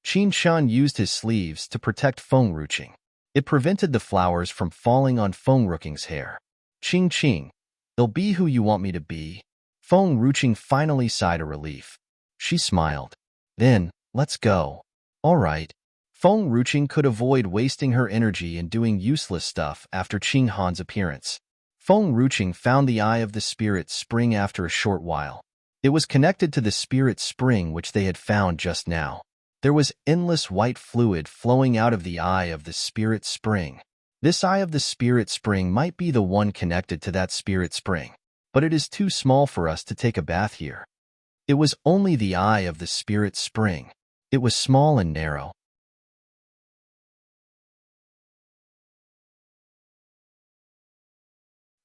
Qin Shan used his sleeves to protect Feng Ruching. It prevented the flowers from falling on Feng Ruching's hair. Qing Qing, they'll be who you want me to be. Feng Ruching finally sighed a relief. She smiled. Then, let's go. All right. Feng Ruching could avoid wasting her energy in doing useless stuff after Qing Han's appearance. Feng Ruching found the eye of the spirit spring after a short while. It was connected to the spirit spring which they had found just now. There was endless white fluid flowing out of the eye of the spirit spring. This eye of the spirit spring might be the one connected to that spirit spring, but it is too small for us to take a bath here. It was only the eye of the spirit spring. It was small and narrow.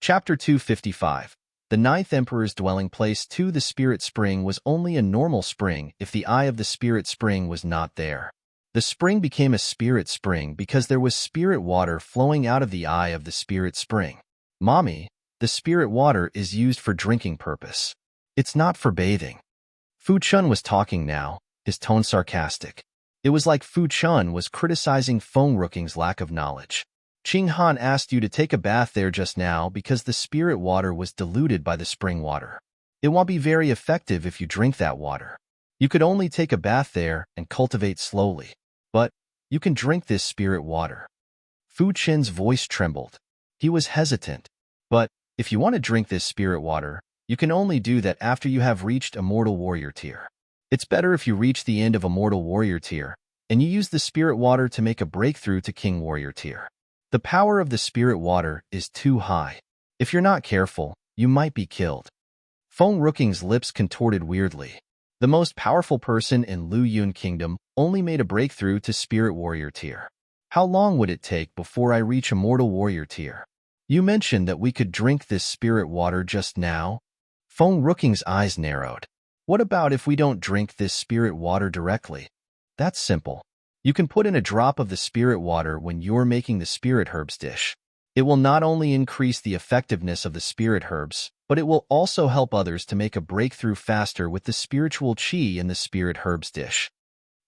Chapter 255. The Ninth Emperor's Dwelling Place 2. The spirit spring was only a normal spring if the eye of the spirit spring was not there. The spring became a spirit spring because there was spirit water flowing out of the eye of the spirit spring. Mommy, the spirit water is used for drinking purpose. It's not for bathing. Fu Chun was talking now, his tone sarcastic. It was like Fu Chun was criticizing Feng Ruching's lack of knowledge. Qing Han asked you to take a bath there just now because the spirit water was diluted by the spring water. It won't be very effective if you drink that water. You could only take a bath there and cultivate slowly. But you can drink this spirit water. Fu Chen's voice trembled. He was hesitant. But if you want to drink this spirit water, you can only do that after you have reached Immortal Warrior tier. It's better if you reach the end of Immortal Warrior tier, and you use the spirit water to make a breakthrough to King Warrior tier. The power of the spirit water is too high. If you're not careful, you might be killed. Feng Ruching's lips contorted weirdly. The most powerful person in Lu Yun Kingdom only made a breakthrough to Spirit Warrior tier. How long would it take before I reach Immortal Warrior tier? You mentioned that we could drink this spirit water just now. Feng Ruching's eyes narrowed. What about if we don't drink this spirit water directly? That's simple. You can put in a drop of the spirit water when you're making the spirit herbs dish. It will not only increase the effectiveness of the spirit herbs, but it will also help others to make a breakthrough faster with the spiritual qi in the spirit herbs dish.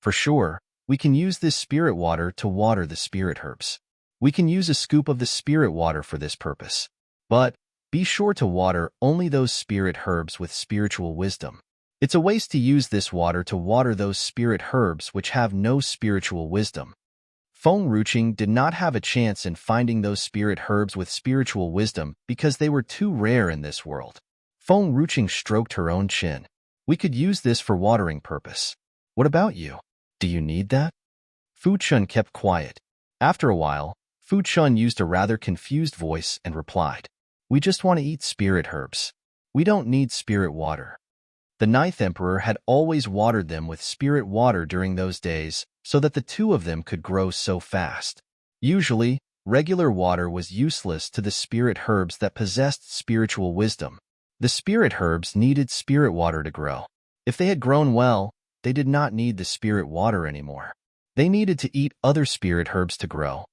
For sure, we can use this spirit water to water the spirit herbs. We can use a scoop of the spirit water for this purpose. But be sure to water only those spirit herbs with spiritual wisdom. It's a waste to use this water to water those spirit herbs which have no spiritual wisdom. Feng Ruching did not have a chance in finding those spirit herbs with spiritual wisdom because they were too rare in this world. Feng Ruching stroked her own chin. We could use this for watering purpose. What about you? Do you need that? Fu Chun kept quiet. After a while, Fu Chun used a rather confused voice and replied, We just want to eat spirit herbs. We don't need spirit water. The ninth emperor had always watered them with spirit water during those days so that the two of them could grow so fast. Usually, regular water was useless to the spirit herbs that possessed spiritual wisdom. The spirit herbs needed spirit water to grow. If they had grown well, they did not need the spirit water anymore. They needed to eat other spirit herbs to grow.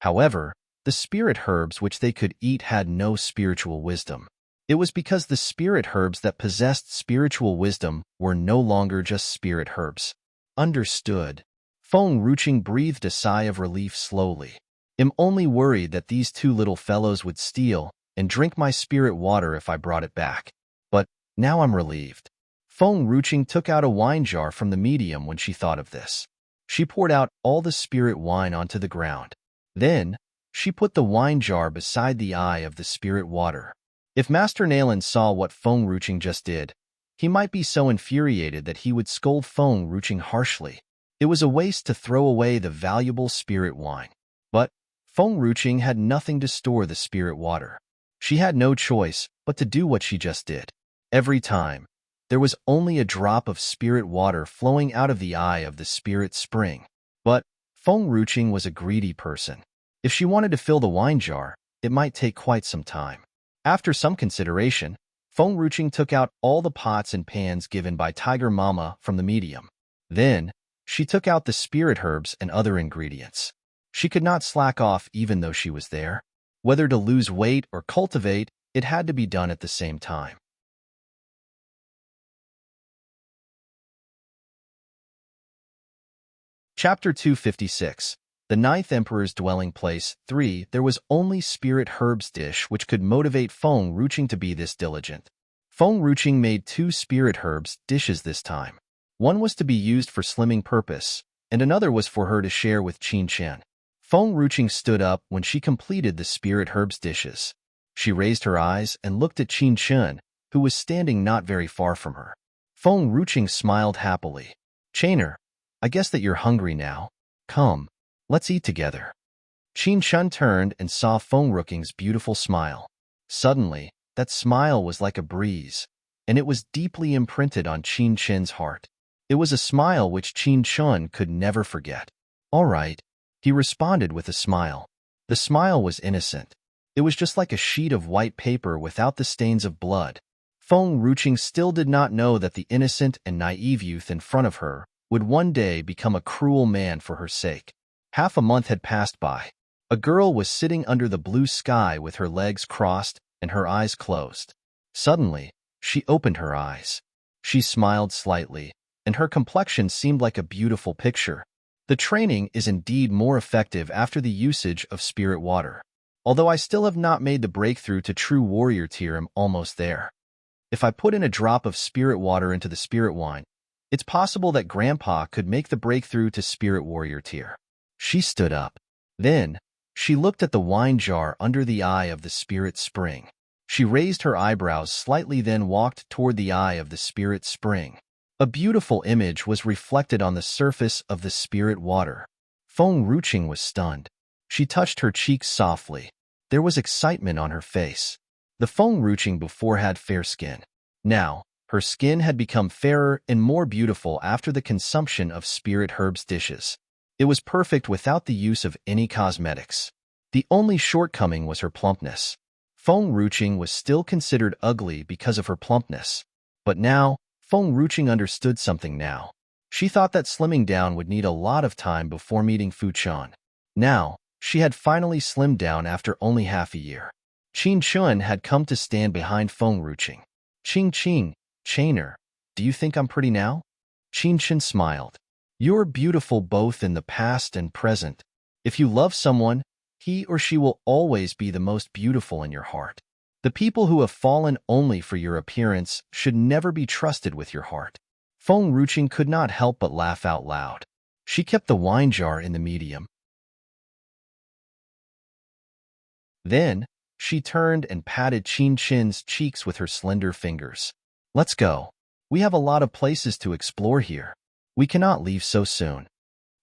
However, the spirit herbs which they could eat had no spiritual wisdom. It was because the spirit herbs that possessed spiritual wisdom were no longer just spirit herbs. Understood. Feng Ruqing breathed a sigh of relief slowly. I'm only worried that these two little fellows would steal and drink my spirit water if I brought it back. But now I'm relieved. Feng Ruqing took out a wine jar from the medium when she thought of this. She poured out all the spirit wine onto the ground. Then, she put the wine jar beside the eye of the spirit water. If Master Nayland saw what Feng Ruqing just did, he might be so infuriated that he would scold Feng Ruqing harshly. It was a waste to throw away the valuable spirit wine. But Feng Ruqing had nothing to store the spirit water. She had no choice but to do what she just did. Every time, there was only a drop of spirit water flowing out of the eye of the spirit spring. But Feng Ruqing was a greedy person. If she wanted to fill the wine jar, it might take quite some time. After some consideration, Feng Ruqing took out all the pots and pans given by Tiger Mama from the medium. Then, she took out the spirit herbs and other ingredients. She could not slack off even though she was there. Whether to lose weight or cultivate, it had to be done at the same time. Chapter 256. The Ninth Emperor's Dwelling Place 3. There was only spirit herbs dish which could motivate Feng Ruqing to be this diligent. Feng Ruqing made 2 spirit herbs dishes this time. One was to be used for slimming purpose, and another was for her to share with Qin Chen. Feng Ruqing stood up when she completed the spirit herbs dishes. She raised her eyes and looked at Qin Chen, who was standing not very far from her. Feng Ruqing smiled happily. "Chainer, I guess that you're hungry now. Come. Let's eat together." Qin Chen turned and saw Feng Ruqing's beautiful smile. Suddenly, that smile was like a breeze, and it was deeply imprinted on Qin Chen's heart. It was a smile which Qin Chen could never forget. "All right," he responded with a smile. The smile was innocent. It was just like a sheet of white paper without the stains of blood. Feng Ruqing still did not know that the innocent and naive youth in front of her would one day become a cruel man for her sake. Half a month had passed by. A girl was sitting under the blue sky with her legs crossed and her eyes closed. Suddenly, she opened her eyes. She smiled slightly, and her complexion seemed like a beautiful picture. The training is indeed more effective after the usage of spirit water. Although I still have not made the breakthrough to true warrior tier, I'm almost there. If I put in a drop of spirit water into the spirit wine, it's possible that Grandpa could make the breakthrough to spirit warrior tier. She stood up. Then, she looked at the wine jar under the eye of the spirit spring. She raised her eyebrows slightly, then walked toward the eye of the spirit spring. A beautiful image was reflected on the surface of the spirit water. Feng Ruqing was stunned. She touched her cheeks softly. There was excitement on her face. The Feng Ruqing before had fair skin. Now, her skin had become fairer and more beautiful after the consumption of spirit herbs dishes. It was perfect without the use of any cosmetics. The only shortcoming was her plumpness. Feng Ruqing was still considered ugly because of her plumpness. But now, Feng Ruqing understood something now. She thought that slimming down would need a lot of time before meeting Fu Chan. Now, she had finally slimmed down after only half a year. Qin Chen had come to stand behind Feng Ruqing. "Qing, Chainer, do you think I'm pretty now?" Qin Chen smiled. "You're beautiful both in the past and present. If you love someone, he or she will always be the most beautiful in your heart. The people who have fallen only for your appearance should never be trusted with your heart." Feng Ruqing could not help but laugh out loud. She kept the wine jar in the medium. Then, she turned and patted Qin Chen's cheeks with her slender fingers. "Let's go. We have a lot of places to explore here. We cannot leave so soon."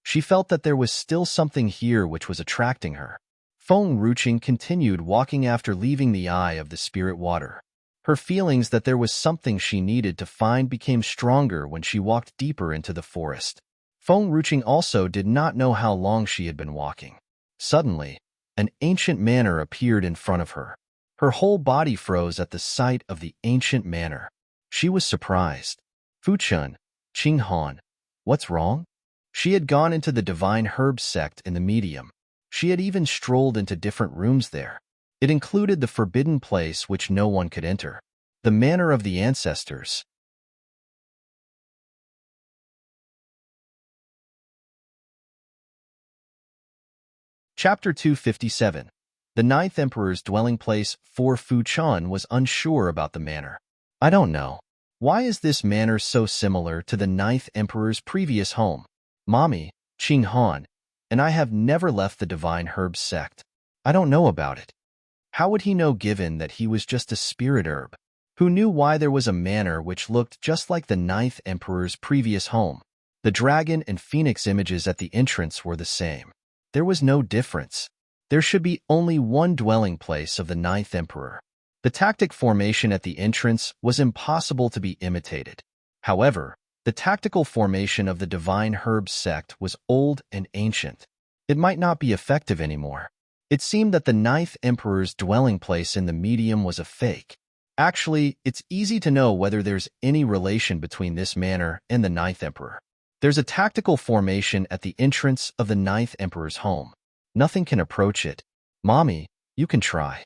She felt that there was still something here which was attracting her. Feng Ruching continued walking after leaving the eye of the spirit water. Her feelings that there was something she needed to find became stronger when she walked deeper into the forest. Feng Ruching also did not know how long she had been walking. Suddenly, an ancient manor appeared in front of her. Her whole body froze at the sight of the ancient manor. She was surprised. Fuchun, Qinghan, what's wrong? She had gone into the divine herb sect in the medium. She had even strolled into different rooms there. It included the forbidden place which no one could enter, the manor of the ancestors. Chapter 257. The Ninth Emperor's dwelling place. For Fuchun was unsure about the manor. I don't know. Why is this manor so similar to the Ninth Emperor's previous home? Mommy, Qinghan, and I have never left the divine herb sect. I don't know about it. How would he know given that he was just a spirit herb? Who knew why there was a manor which looked just like the Ninth Emperor's previous home? The dragon and phoenix images at the entrance were the same. There was no difference. There should be only one dwelling place of the Ninth Emperor. The tactic formation at the entrance was impossible to be imitated. However, the tactical formation of the divine herb sect was old and ancient. It might not be effective anymore. It seemed that the Ninth Emperor's dwelling place in the medium was a fake. Actually, it's easy to know whether there's any relation between this manor and the Ninth Emperor. There's a tactical formation at the entrance of the Ninth Emperor's home. Nothing can approach it. Mommy, you can try.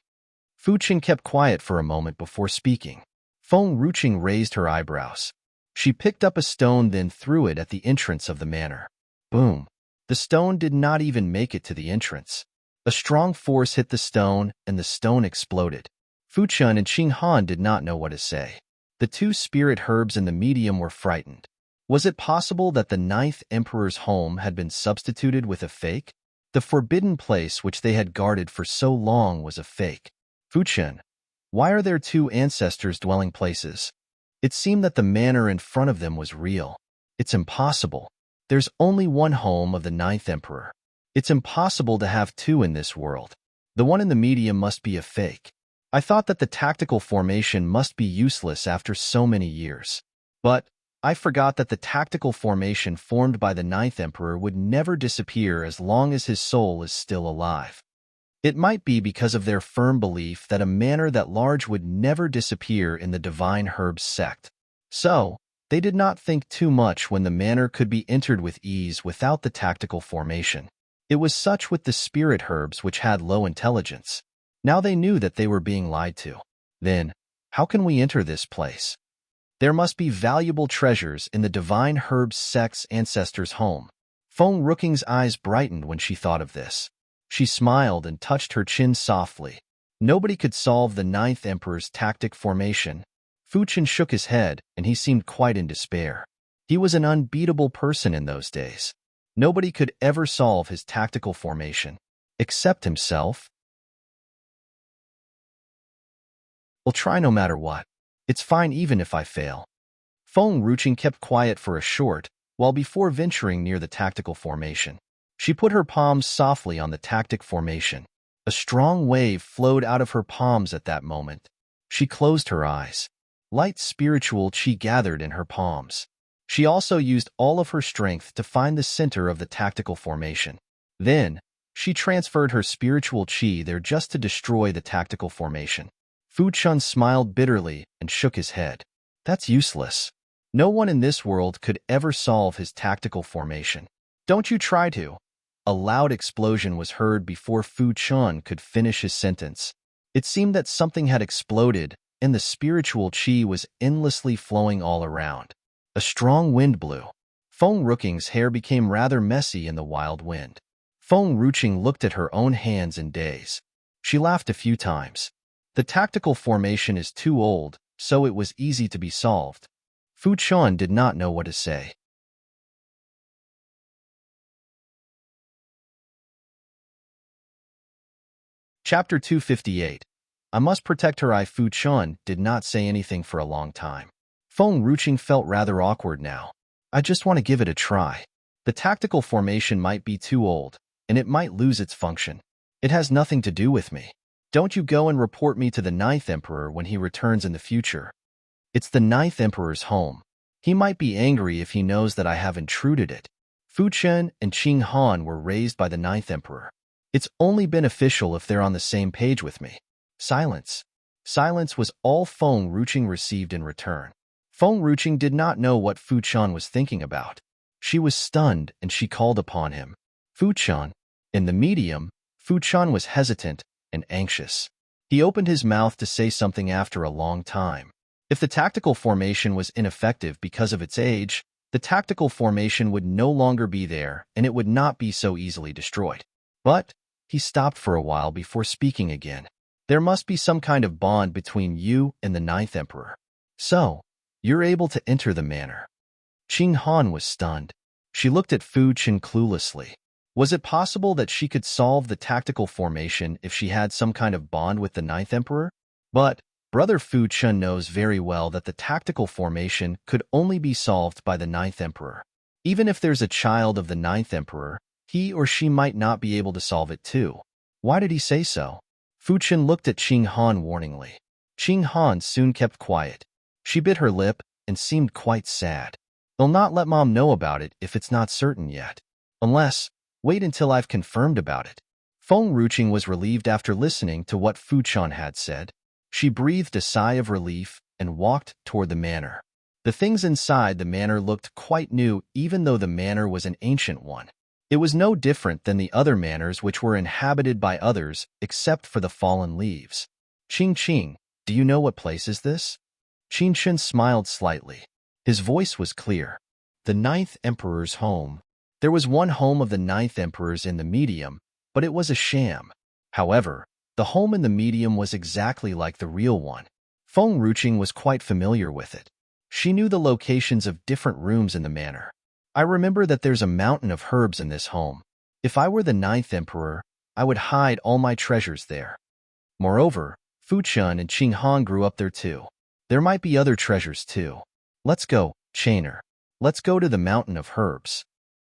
Fuchun kept quiet for a moment before speaking. Feng Ruching raised her eyebrows. She picked up a stone then threw it at the entrance of the manor. Boom. The stone did not even make it to the entrance. A strong force hit the stone, and the stone exploded. Fuchun and Qinghan did not know what to say. The two spirit herbs in the medium were frightened. Was it possible that the Ninth Emperor's home had been substituted with a fake? The forbidden place which they had guarded for so long was a fake. Fuchun, why are there two ancestors' dwelling places? It seemed that the manor in front of them was real. It's impossible. There's only one home of the Ninth Emperor. It's impossible to have two in this world. The one in the medium must be a fake. I thought that the tactical formation must be useless after so many years. But I forgot that the tactical formation formed by the Ninth Emperor would never disappear as long as his soul is still alive. It might be because of their firm belief that a manor that large would never disappear in the divine herbs sect. So, they did not think too much when the manor could be entered with ease without the tactical formation. It was such with the spirit herbs which had low intelligence. Now they knew that they were being lied to. Then, how can we enter this place? There must be valuable treasures in the divine herbs sect's ancestors' home. Feng Ruching's eyes brightened when she thought of this. She smiled and touched her chin softly. Nobody could solve the Ninth Emperor's tactic formation. Fuchun shook his head, and he seemed quite in despair. He was an unbeatable person in those days. Nobody could ever solve his tactical formation. Except himself. I'll try no matter what. It's fine even if I fail. Feng Ruching kept quiet for a short while before venturing near the tactical formation. She put her palms softly on the tactic formation. A strong wave flowed out of her palms at that moment. She closed her eyes. Light spiritual chi gathered in her palms. She also used all of her strength to find the center of the tactical formation. Then, she transferred her spiritual chi there just to destroy the tactical formation. Fuchun smiled bitterly and shook his head. That's useless. No one in this world could ever solve his tactical formation. Don't you try to. A loud explosion was heard before Fuchun could finish his sentence. It seemed that something had exploded, and the spiritual chi was endlessly flowing all around. A strong wind blew. Feng Ruching's hair became rather messy in the wild wind. Feng Ruching looked at her own hands in daze. She laughed a few times. The tactical formation is too old, so it was easy to be solved. Fuchun did not know what to say. Chapter 258. I must protect her. Fuchun did not say anything for a long time. Feng Ruching felt rather awkward now. I just want to give it a try. The tactical formation might be too old, and it might lose its function. It has nothing to do with me. Don't you go and report me to the Ninth Emperor when he returns in the future. It's the Ninth Emperor's home. He might be angry if he knows that I have intruded it. Fu Chen and Qing Han were raised by the Ninth Emperor. It's only beneficial if they're on the same page with me. Silence. Silence was all Feng Ruqing received in return. Feng Ruqing did not know what Fu Chen was thinking about. She was stunned and she called upon him. Fu Chen. In the medium, Fu Chen was hesitant and anxious. He opened his mouth to say something after a long time. If the tactical formation was ineffective because of its age, the tactical formation would no longer be there and it would not be so easily destroyed. But he stopped for a while before speaking again. There must be some kind of bond between you and the Ninth Emperor. So, you're able to enter the manor. Qing Han was stunned. She looked at Fu Chen cluelessly. Was it possible that she could solve the tactical formation if she had some kind of bond with the Ninth Emperor? But Brother Fu Chen knows very well that the tactical formation could only be solved by the Ninth Emperor. Even if there's a child of the Ninth Emperor, he or she might not be able to solve it too. Why did he say so? Fu Chen looked at Qing Han warningly. Qing Han soon kept quiet. She bit her lip and seemed quite sad. They'll not let Mom know about it if it's not certain yet. Unless, wait until I've confirmed about it. Feng Ruqing was relieved after listening to what Fu Chen had said. She breathed a sigh of relief and walked toward the manor. The things inside the manor looked quite new even though the manor was an ancient one. It was no different than the other manors which were inhabited by others except for the fallen leaves. Qing, do you know what place is this? Qin Shen smiled slightly. His voice was clear. The Ninth Emperor's home. There was one home of the Ninth Emperor's in the medium, but it was a sham. However, the home in the medium was exactly like the real one. Feng Ruqing was quite familiar with it. She knew the locations of different rooms in the manor. I remember that there's a mountain of herbs in this home. If I were the Ninth Emperor, I would hide all my treasures there. Moreover, Fu Chen and Qing Han grew up there too. There might be other treasures too. Let's go, Chainer. Let's go to the mountain of herbs.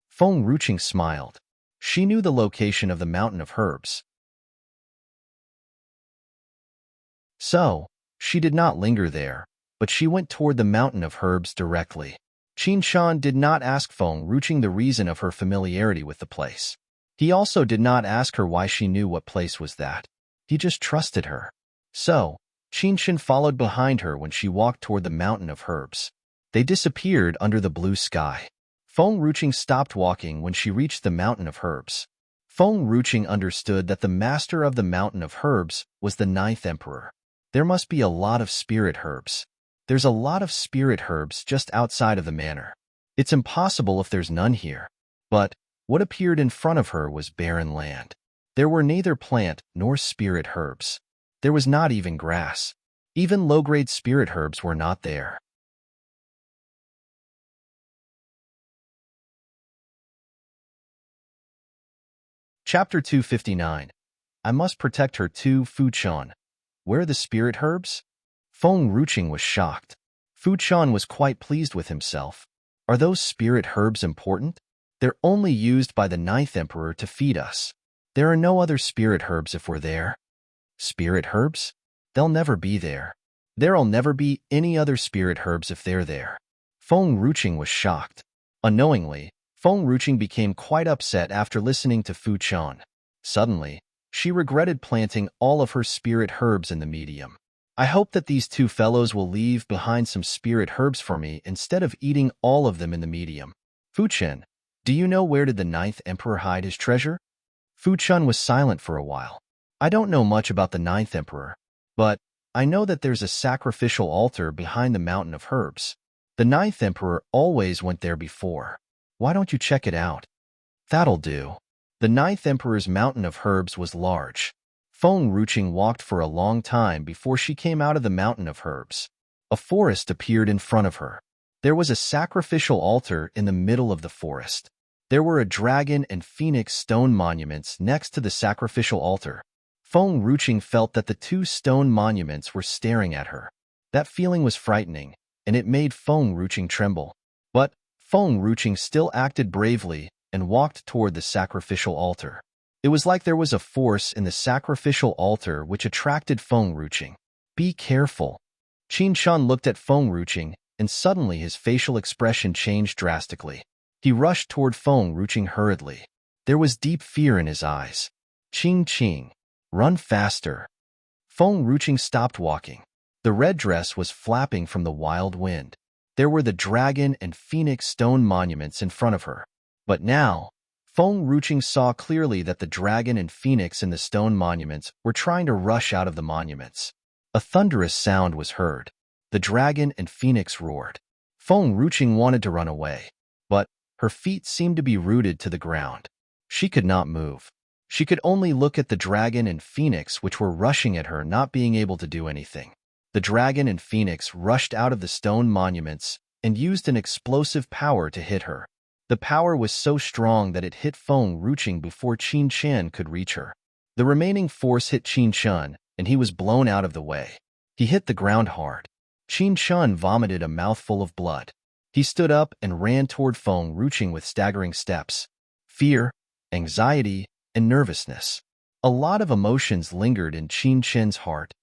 Feng Ruqing smiled. She knew the location of the mountain of herbs. So, she did not linger there, but she went toward the mountain of herbs directly. Qin Shan did not ask Feng Ruqing the reason of her familiarity with the place. He also did not ask her why she knew what place was that. He just trusted her. So, Qin Shan followed behind her when she walked toward the mountain of herbs. They disappeared under the blue sky. Feng Ruqing stopped walking when she reached the mountain of herbs. Feng Ruqing understood that the master of the mountain of herbs was the Ninth Emperor. There must be a lot of spirit herbs. There's a lot of spirit herbs just outside of the manor. It's impossible if there's none here. But what appeared in front of her was barren land. There were neither plant nor spirit herbs. There was not even grass. Even low-grade spirit herbs were not there. Chapter 259. I must protect her too, Fu Chen. Where are the spirit herbs? Feng Ruqing was shocked. Fu Chen was quite pleased with himself. Are those spirit herbs important? They're only used by the Ninth Emperor to feed us. There are no other spirit herbs if we're there. Spirit herbs? They'll never be there. There'll never be any other spirit herbs if they're there. Feng Ruqing was shocked. Unknowingly, Feng Ruqing became quite upset after listening to Fu Chen. Suddenly, she regretted planting all of her spirit herbs in the medium. I hope that these two fellows will leave behind some spirit herbs for me instead of eating all of them in the medium. Fu Chen, do you know where did the Ninth Emperor hide his treasure? Fu Chen was silent for a while. I don't know much about the Ninth Emperor, but I know that there's a sacrificial altar behind the mountain of herbs. The Ninth Emperor always went there before. Why don't you check it out? That'll do. The Ninth Emperor's mountain of herbs was large. Feng Ruqing walked for a long time before she came out of the mountain of herbs. A forest appeared in front of her. There was a sacrificial altar in the middle of the forest. There were a dragon and phoenix stone monuments next to the sacrificial altar. Feng Ruqing felt that the two stone monuments were staring at her. That feeling was frightening, and it made Feng Ruqing tremble. But Feng Ruqing still acted bravely and walked toward the sacrificial altar. It was like there was a force in the sacrificial altar which attracted Feng Ruching. Be careful. Qin Shun looked at Feng Ruching, and suddenly his facial expression changed drastically. He rushed toward Feng Ruching hurriedly. There was deep fear in his eyes. Qing, run faster. Feng Ruching stopped walking. The red dress was flapping from the wild wind. There were the dragon and phoenix stone monuments in front of her. But now, Feng Ruching saw clearly that the dragon and phoenix in the stone monuments were trying to rush out of the monuments. A thunderous sound was heard. The dragon and phoenix roared. Feng Ruching wanted to run away, but her feet seemed to be rooted to the ground. She could not move. She could only look at the dragon and phoenix which were rushing at her, not being able to do anything. The dragon and phoenix rushed out of the stone monuments and used an explosive power to hit her. The power was so strong that it hit Feng Ruching before Qin Shan could reach her. The remaining force hit Qin Shun, and he was blown out of the way. He hit the ground hard. Qin Shun vomited a mouthful of blood. He stood up and ran toward Feng Ruching with staggering steps. Fear, anxiety, and nervousness. A lot of emotions lingered in Qin Shan's heart.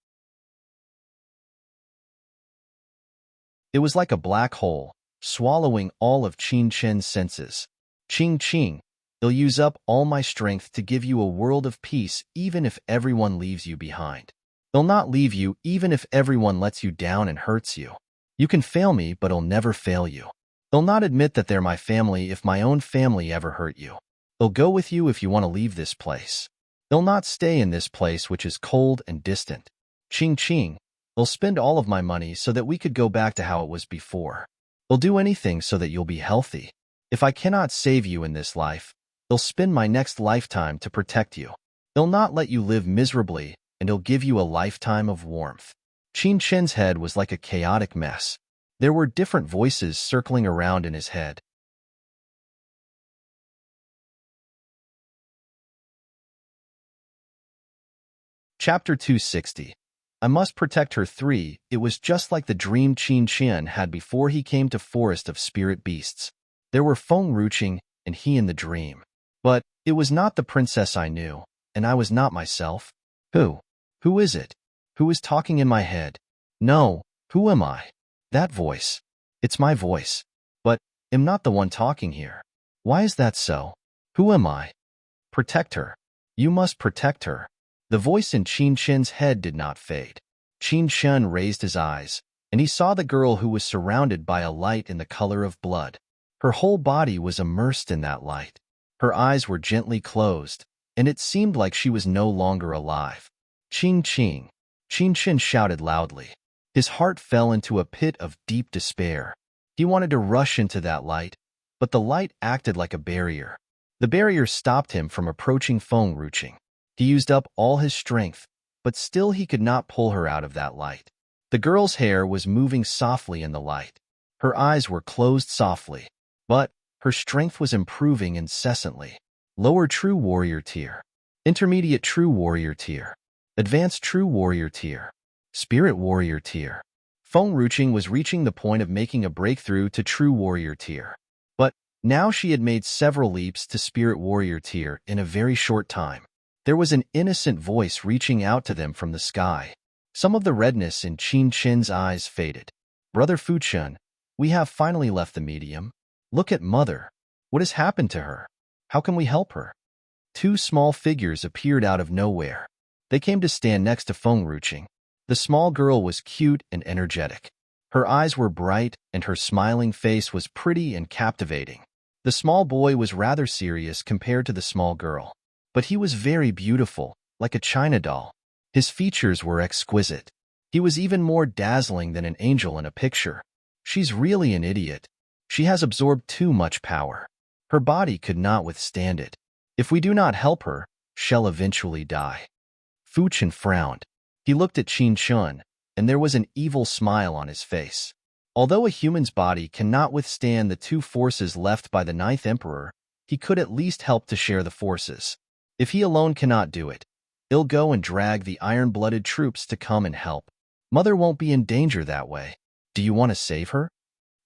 It was like a black hole, swallowing all of Qin Shan's senses. Qing, I'll use up all my strength to give you a world of peace even if everyone leaves you behind. I'll not leave you even if everyone lets you down and hurts you. You can fail me, but I'll never fail you. I'll not admit that they're my family if my own family ever hurt you. I'll go with you if you want to leave this place. I'll not stay in this place which is cold and distant. Qing, I'll spend all of my money so that we could go back to how it was before. I'll do anything so that you'll be healthy. If I cannot save you in this life, I'll spend my next lifetime to protect you. I'll not let you live miserably, and I'll give you a lifetime of warmth. Qin Shan's head was like a chaotic mess. There were different voices circling around in his head. Chapter 260. I must protect her 3. It was just like the dream Qin Shan had before he came to Forest of Spirit Beasts. There were Feng Ruching and he in the dream. But it was not the princess I knew, and I was not myself. Who is it? Who is talking in my head? No, who am I? That voice. It's my voice. But I'm not the one talking here. Why is that so? Who am I? Protect her. You must protect her. The voice in Qin Shan's head did not fade. Qin Shan raised his eyes, and he saw the girl who was surrounded by a light in the color of blood. Her whole body was immersed in that light. Her eyes were gently closed, and it seemed like she was no longer alive. Qin Shan shouted loudly. His heart fell into a pit of deep despair. He wanted to rush into that light, but the light acted like a barrier. The barrier stopped him from approaching Feng Ruching. He used up all his strength, but still he could not pull her out of that light. The girl's hair was moving softly in the light. Her eyes were closed softly, but her strength was improving incessantly. Lower True Warrior Tier. Intermediate True Warrior Tier. Advanced True Warrior Tier. Spirit Warrior Tier. Feng Ruching was reaching the point of making a breakthrough to True Warrior Tier. But now she had made several leaps to Spirit Warrior Tier in a very short time. There was an innocent voice reaching out to them from the sky. Some of the redness in Qin Shan's eyes faded. Brother Fuchun, we have finally left the medium. Look at Mother. What has happened to her? How can we help her? 2 small figures appeared out of nowhere. They came to stand next to Feng Ruching. The small girl was cute and energetic. Her eyes were bright, and her smiling face was pretty and captivating. The small boy was rather serious compared to the small girl. But he was very beautiful, like a china doll. His features were exquisite. He was even more dazzling than an angel in a picture. She's really an idiot. She has absorbed too much power. Her body could not withstand it. If we do not help her, she'll eventually die. Fuchun frowned. He looked at Qin Shan, and there was an evil smile on his face. Although a human's body cannot withstand the 2 forces left by the 9th Emperor, he could at least help to share the forces. If he alone cannot do it, he'll go and drag the iron-blooded troops to come and help. Mother won't be in danger that way. Do you want to save her?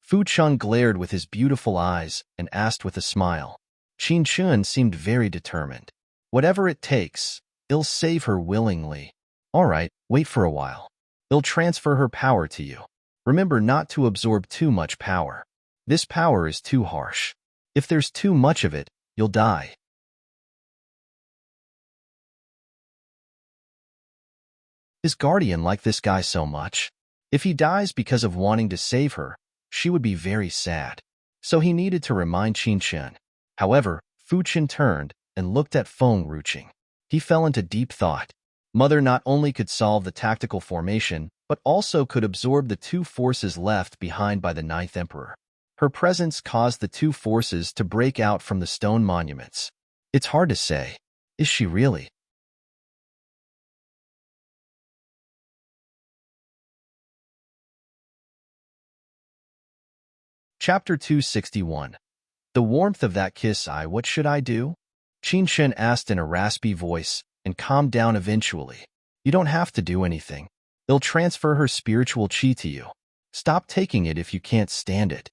Fuchun glared with his beautiful eyes and asked with a smile. Qin Shan seemed very determined. Whatever it takes, I'll save her willingly. All right, wait for a while. I'll transfer her power to you. Remember not to absorb too much power. This power is too harsh. If there's too much of it, you'll die. His guardian liked this guy so much. If he dies because of wanting to save her, she would be very sad. So he needed to remind Qin Shen. However, Fu Qin turned and looked at Feng Ruqing. He fell into deep thought. Mother not only could solve the tactical formation, but also could absorb the two forces left behind by the Ninth Emperor. Her presence caused the two forces to break out from the stone monuments. It's hard to say. Is she really? Chapter 261. The warmth of that kiss. What should I do? Qin Shen asked in a raspy voice and calmed down eventually. You don't have to do anything. They'll transfer her spiritual qi to you. Stop taking it if you can't stand it.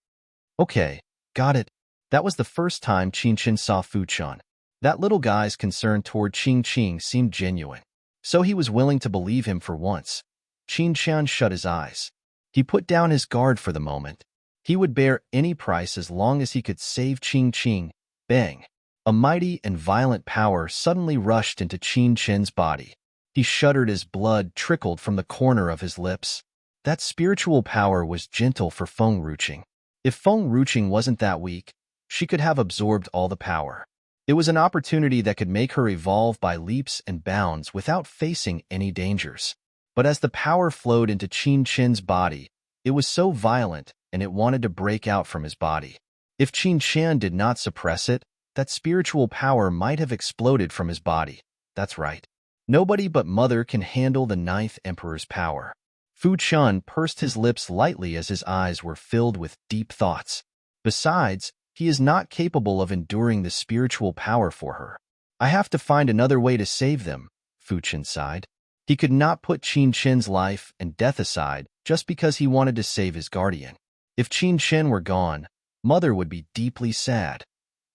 Okay, got it. That was the first time Qin Shen saw Fu Chan. That little guy's concern toward Qing Qing seemed genuine. So he was willing to believe him for once. Qin Shan shut his eyes. He put down his guard for the moment. He would bear any price as long as he could save Qing Qing. Bang! A mighty and violent power suddenly rushed into Qin Shen's body. He shuddered as blood trickled from the corner of his lips. That spiritual power was gentle for Feng Ruqing. If Feng Ruqing wasn't that weak, she could have absorbed all the power. It was an opportunity that could make her evolve by leaps and bounds without facing any dangers. But as the power flowed into Qin Shen's body, it was so violent and it wanted to break out from his body. If Qin Shan did not suppress it, that spiritual power might have exploded from his body. That's right. Nobody but Mother can handle the Ninth Emperor's power. Fu Chun pursed his lips lightly as his eyes were filled with deep thoughts. Besides, he is not capable of enduring the spiritual power for her. I have to find another way to save them, Fu Chun sighed. He could not put Qin Shen's life and death aside just because he wanted to save his guardian. If Qin Shen were gone, Mother would be deeply sad.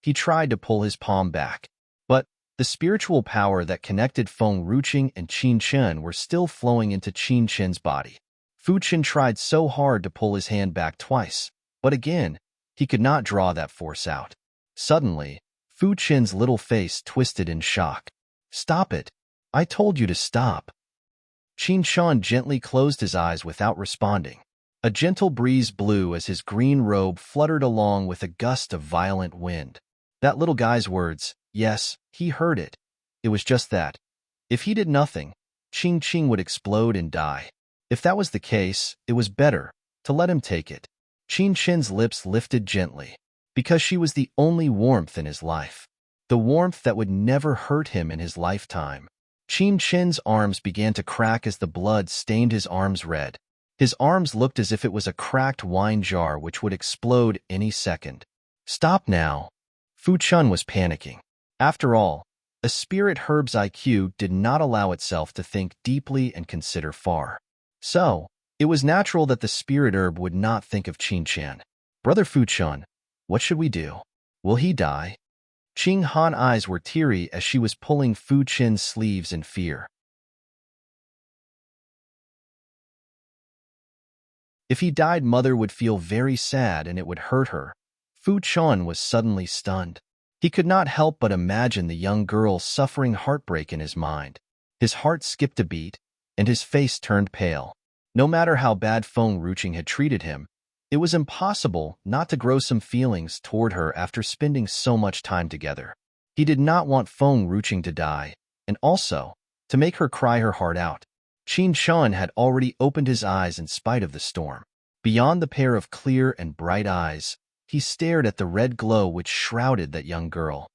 He tried to pull his palm back, but the spiritual power that connected Feng Ruqing and Qin Shen were still flowing into Qin Shen's body. Fu Chen tried so hard to pull his hand back twice, but again, he could not draw that force out. Suddenly, Fu Chen's little face twisted in shock. Stop it! I told you to stop. Qin Shan gently closed his eyes without responding. A gentle breeze blew as his green robe fluttered along with a gust of violent wind. That little guy's words, yes, he heard it. It was just that. If he did nothing, Qing Qing would explode and die. If that was the case, it was better to let him take it. Qin Shen's lips lifted gently, because she was the only warmth in his life. The warmth that would never hurt him in his lifetime. Qin Shen's arms began to crack as the blood stained his arms red. His arms looked as if it was a cracked wine jar which would explode any second. Stop now. Fu Chun was panicking. After all, a spirit herb's IQ did not allow itself to think deeply and consider far. So, it was natural that the spirit herb would not think of Qin Shan. Brother Fu Chun, what should we do? Will he die? Qing Han's eyes were teary as she was pulling Fu Chen's sleeves in fear. If he died, Mother would feel very sad and it would hurt her. Fu Chun was suddenly stunned. He could not help but imagine the young girl suffering heartbreak in his mind. His heart skipped a beat, and his face turned pale. No matter how bad Feng Ruqing had treated him, it was impossible not to grow some feelings toward her after spending so much time together. He did not want Feng Ruqing to die, and also to make her cry her heart out. Qin Shan had already opened his eyes in spite of the storm. Beyond the pair of clear and bright eyes, he stared at the red glow which shrouded that young girl.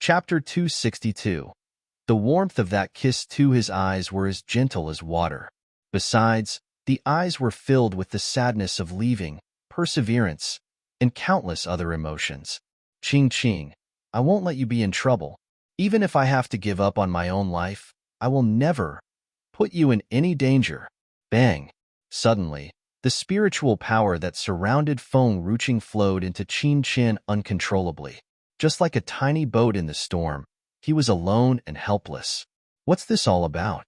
Chapter 262. The warmth of that kiss to his eyes were as gentle as water. Besides, the eyes were filled with the sadness of leaving, perseverance, and countless other emotions. Qing Qing, I won't let you be in trouble. Even if I have to give up on my own life, I will never put you in any danger. Bang! Suddenly, The spiritual power that surrounded Feng Ruching flowed into Qin Chen uncontrollably. Just like a tiny boat in the storm, he was alone and helpless. What's this all about?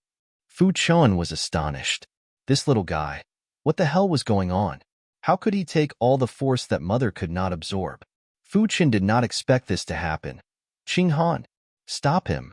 Fu Chuan was astonished. This little guy, what the hell was going on? How could he take all the force that Mother could not absorb? Fu Chen did not expect this to happen. Qing Han, stop him.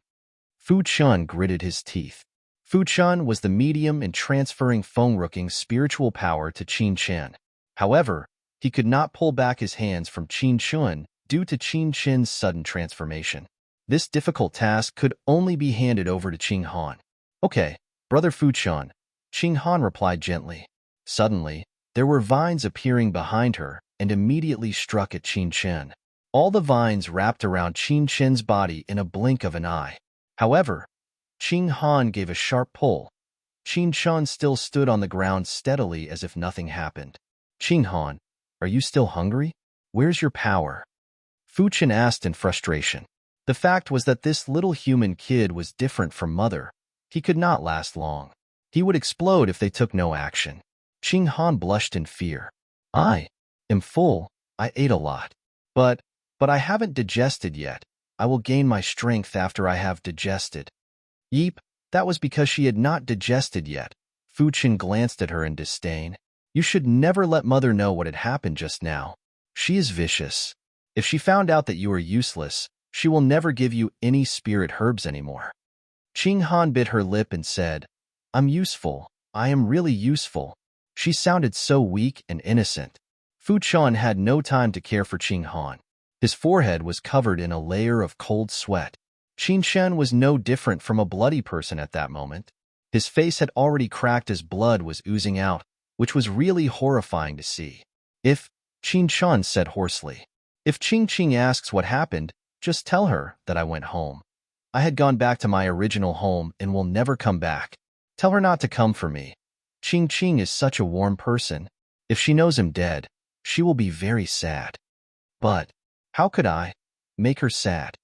Fu Chun gritted his teeth. Fu Chun was the medium in transferring Feng Ruching's spiritual power to Qin Chen. However, he could not pull back his hands from Qin Chun due to Qin Chen's sudden transformation. This difficult task could only be handed over to Qing Han. Okay, Brother Fu Chun, Qing Han replied gently. Suddenly, there were vines appearing behind her and immediately struck at Qin Chen. All the vines wrapped around Qin Chen's body in a blink of an eye. However, Qing Han gave a sharp pull. Qin Chen still stood on the ground steadily as if nothing happened. Qing Han, are you still hungry? Where's your power? Fu Chen asked in frustration. The fact was that this little human kid was different from Mother. He could not last long. He would explode if they took no action. Qing Han blushed in fear. I am full. I ate a lot. But I haven't digested yet. I will gain my strength after I have digested. Yeep, that was because she had not digested yet. Fu Chen glanced at her in disdain. You should never let Mother know what had happened just now. She is vicious. If she found out that you are useless, she will never give you any spirit herbs anymore. Qing Han bit her lip and said, I'm useful. I am really useful. She sounded so weak and innocent. Fu Chuan had no time to care for Qing Han. His forehead was covered in a layer of cold sweat. Qin Chen was no different from a bloody person at that moment. His face had already cracked as blood was oozing out, which was really horrifying to see. Qin Chen said hoarsely, if Qing Qing asks what happened, just tell her that I went home. I had gone back to my original home and will never come back. Tell her not to come for me. Qing Qing is such a warm person. If she knows him dead, she will be very sad. But how could I make her sad?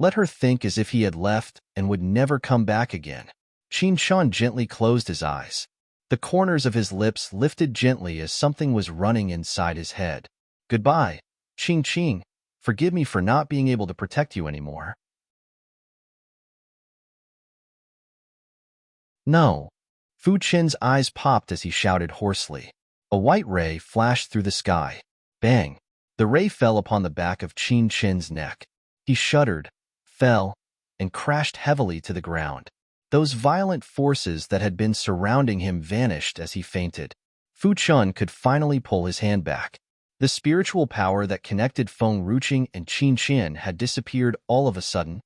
Let her think as if he had left and would never come back again. Qin Shan gently closed his eyes. The corners of his lips lifted gently as something was running inside his head. Goodbye, Qing Qing. Forgive me for not being able to protect you anymore. No. Fu Chen's eyes popped as he shouted hoarsely. A white ray flashed through the sky. Bang! The ray fell upon the back of Qin Chen's neck. He shuddered, fell, and crashed heavily to the ground. Those violent forces that had been surrounding him vanished as he fainted. Fu Chun could finally pull his hand back. The spiritual power that connected Feng Ruching and Qin Chen had disappeared all of a sudden.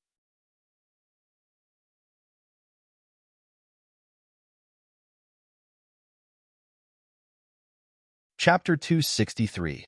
Chapter 263.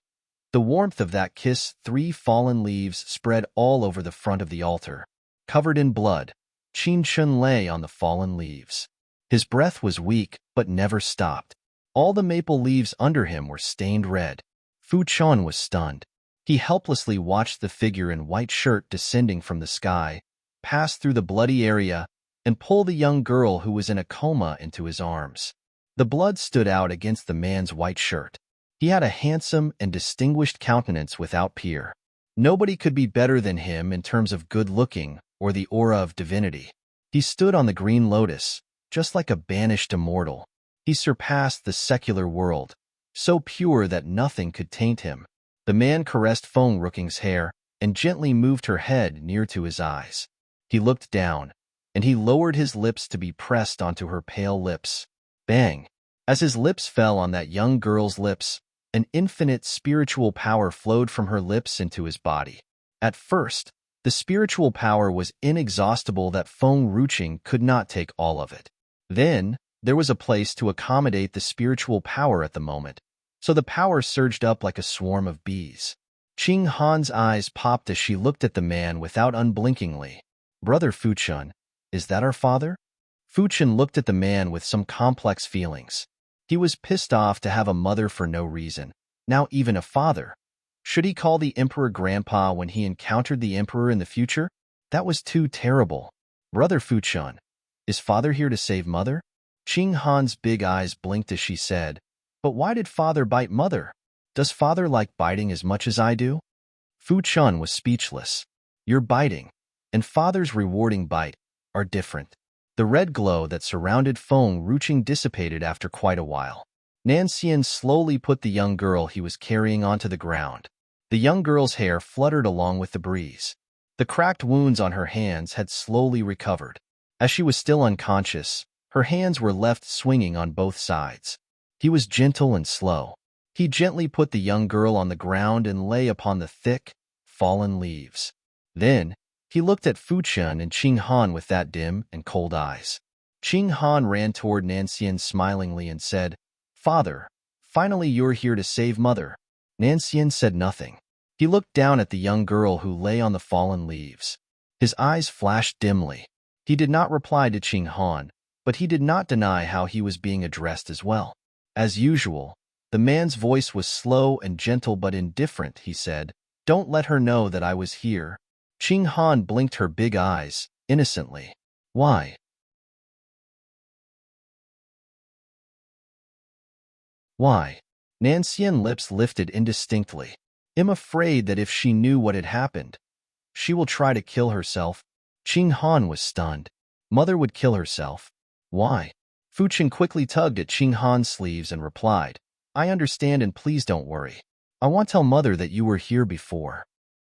The warmth of that kiss, 3 fallen leaves spread all over the front of the altar. Covered in blood, Qin Chen lay on the fallen leaves. His breath was weak, but never stopped. All the maple leaves under him were stained red. Fu Chun was stunned. He helplessly watched the figure in white shirt descending from the sky, pass through the bloody area, and pull the young girl who was in a coma into his arms. The blood stood out against the man's white shirt. He had a handsome and distinguished countenance without peer. Nobody could be better than him in terms of good-looking or the aura of divinity. He stood on the green lotus, just like a banished immortal. He surpassed the secular world, so pure that nothing could taint him. The man caressed Feng Ruching's hair and gently moved her head near to his eyes. He looked down, and he lowered his lips to be pressed onto her pale lips. Bang! As his lips fell on that young girl's lips, an infinite spiritual power flowed from her lips into his body. At first, the spiritual power was inexhaustible that Feng Ruching could not take all of it. Then, there was a place to accommodate the spiritual power at the moment, so the power surged up like a swarm of bees. Qing Han's eyes popped as she looked at the man without unblinkingly. Brother Fu Chun, is that our father? Fu Chun looked at the man with some complex feelings. He was pissed off to have a mother for no reason, now even a father. Should he call the emperor grandpa when he encountered the emperor in the future? That was too terrible. Brother Fu Chun, is father here to save mother? Qing Han's big eyes blinked as she said, But why did father bite mother? Does father like biting as much as I do? Fu Chun was speechless. Your biting and father's rewarding bite are different. The red glow that surrounded Feng Ruching dissipated after quite a while. Nanxian slowly put the young girl he was carrying onto the ground. The young girl's hair fluttered along with the breeze. The cracked wounds on her hands had slowly recovered. As she was still unconscious, her hands were left swinging on both sides. He was gentle and slow. He gently put the young girl on the ground and lay upon the thick, fallen leaves. Then, he looked at Fu Chun and Qing Han with that dim and cold eyes. Qing Han ran toward Nanxian smilingly and said, "Father, finally you're here to save mother." Nanxian said nothing. He looked down at the young girl who lay on the fallen leaves. His eyes flashed dimly. He did not reply to Qing Han, but he did not deny how he was being addressed as well. As usual, the man's voice was slow and gentle but indifferent. He said, "Don't let her know that I was here." Qing Han blinked her big eyes, innocently. Why? Why? Nanxian's lips lifted indistinctly. I'm afraid that if she knew what had happened, she will try to kill herself. Qing Han was stunned. Mother would kill herself. Why? Fu Chen quickly tugged at Qing Han's sleeves and replied, "I understand and please don't worry. I want to tell mother that you were here before."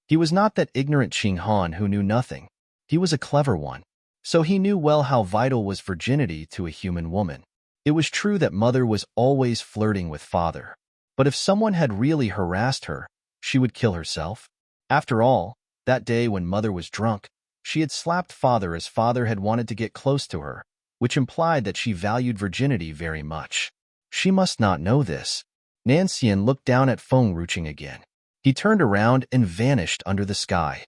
He was not that ignorant Qing Han who knew nothing. He was a clever one. So he knew well how vital was virginity to a human woman. It was true that mother was always flirting with father. But if someone had really harassed her, she would kill herself. After all, that day when mother was drunk, she had slapped father as father had wanted to get close to her, which implied that she valued virginity very much. She must not know this. Nanxian looked down at Feng Ruching again. He turned around and vanished under the sky.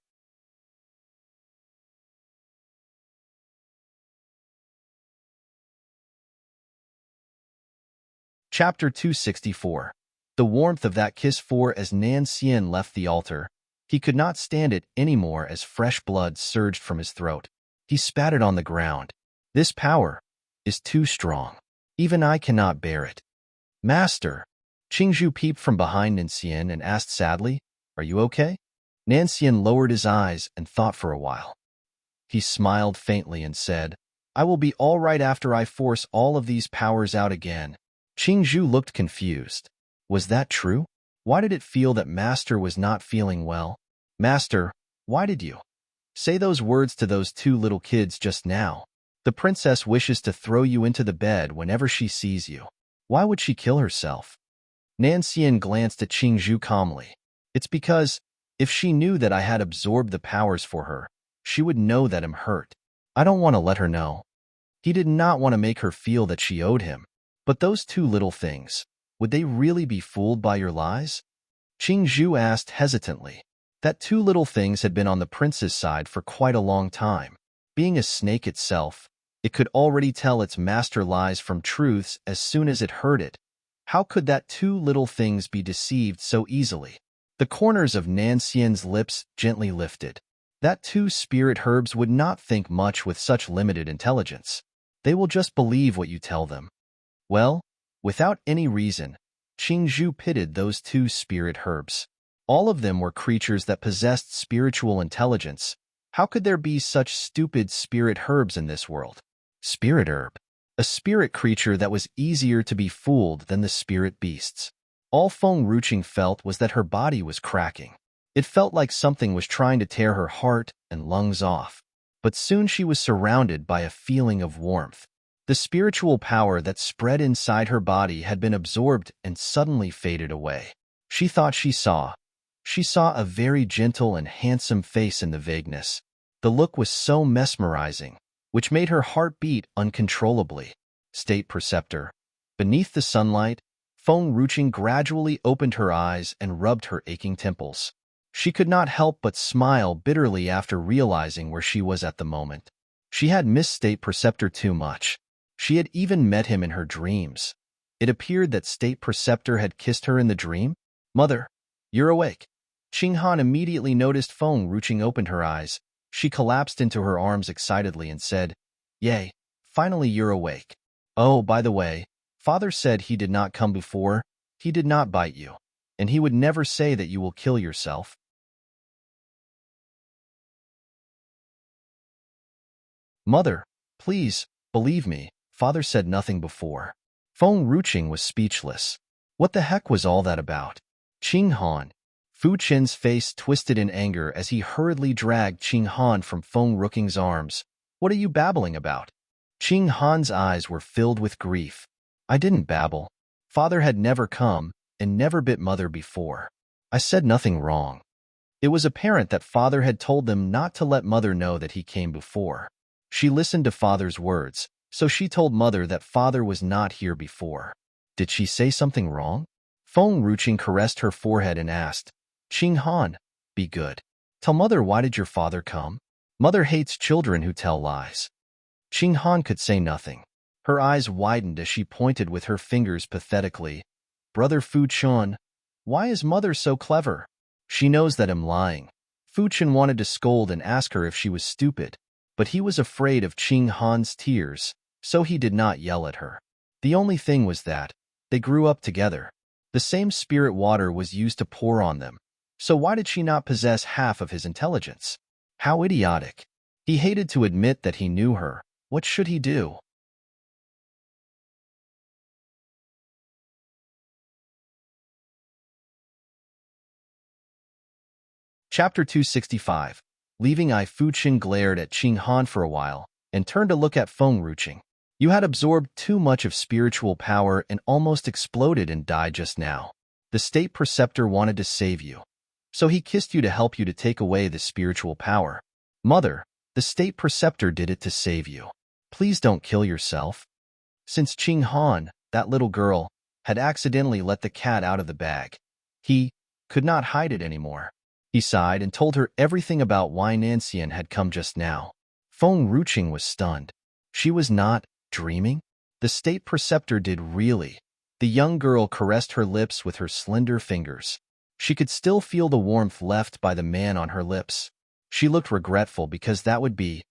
Chapter 264. The warmth of that kiss. For as Nanxian left the altar, he could not stand it anymore as fresh blood surged from his throat. He spat it on the ground. This power is too strong. Even I cannot bear it. Master, Qingzhu peeped from behind Nanxian and asked sadly, "Are you okay?" Nanxian lowered his eyes and thought for a while. He smiled faintly and said, "I will be all right after I force all of these powers out again." Qingzhu looked confused. Was that true? Why did it feel that Master was not feeling well? Master, why did you say those words to those two little kids just now? The princess wishes to throw you into the bed whenever she sees you. Why would she kill herself? Nanxian glanced at Qingzhu calmly. It's because, if she knew that I had absorbed the powers for her, she would know that I'm hurt. I don't want to let her know. He did not want to make her feel that she owed him. But those two little things, would they really be fooled by your lies? Qingzhu asked hesitantly. That two little things had been on the prince's side for quite a long time. Being a snake itself, it could already tell its master lies from truths as soon as it heard it. How could that two little things be deceived so easily? The corners of Nanxian's lips gently lifted. That two spirit herbs would not think much with such limited intelligence. They will just believe what you tell them. Well, without any reason, Qingzhu pitied those two spirit herbs. All of them were creatures that possessed spiritual intelligence. How could there be such stupid spirit herbs in this world? Spirit herb. A spirit creature that was easier to be fooled than the spirit beasts. All Feng Ruching felt was that her body was cracking. It felt like something was trying to tear her heart and lungs off. But soon she was surrounded by a feeling of warmth. The spiritual power that spread inside her body had been absorbed and suddenly faded away. She thought she saw a very gentle and handsome face in the vagueness. The look was so mesmerizing, which made her heart beat uncontrollably. State Preceptor. Beneath the sunlight, Feng Ruching gradually opened her eyes and rubbed her aching temples. She could not help but smile bitterly after realizing where she was at the moment. She had missed State Preceptor too much. She had even met him in her dreams. It appeared that State Preceptor had kissed her in the dream. "Mother, you're awake." Qing Han immediately noticed Feng Ruching opened her eyes. She collapsed into her arms excitedly and said, "Yay, finally you're awake. Oh, by the way, Father said he did not come before, he did not bite you, and he would never say that you will kill yourself. Mother, please, believe me, Father said nothing before. Feng Ruqing was speechless. What the heck was all that about? Qing Han. Fu Qin's face twisted in anger as he hurriedly dragged Qing Han from Feng Ruqing's arms. What are you babbling about? Qing Han's eyes were filled with grief. I didn't babble. Father had never come and never bit Mother before. I said nothing wrong. It was apparent that Father had told them not to let Mother know that he came before. She listened to Father's words, so she told Mother that Father was not here before. Did she say something wrong? Feng Ruqing caressed her forehead and asked, Qing Han, be good. Tell Mother, why did your father come? Mother hates children who tell lies. Qing Han could say nothing. Her eyes widened as she pointed with her fingers pathetically. Brother Fu Qian, why is Mother so clever? She knows that I'm lying. Fu Qian wanted to scold and ask her if she was stupid, but he was afraid of Qing Han's tears, so he did not yell at her. The only thing was that they grew up together. The same spirit water was used to pour on them, so why did she not possess half of his intelligence? How idiotic. He hated to admit that he knew her. What should he do? Chapter 265. Leaving Fu Qin glared at Qing Han for a while and turned to look at Feng Ruqing. You had absorbed too much of spiritual power and almost exploded and died just now. The state preceptor wanted to save you, so he kissed you to help you to take away the spiritual power. Mother, the state preceptor did it to save you. Please don't kill yourself. Since Qing Han, that little girl, had accidentally let the cat out of the bag, he could not hide it anymore. He sighed and told her everything about why Nancian had come just now. Feng Ruqing was stunned. She was not dreaming? The state preceptor did really. The young girl caressed her lips with her slender fingers. She could still feel the warmth left by the man on her lips. She looked regretful because that would be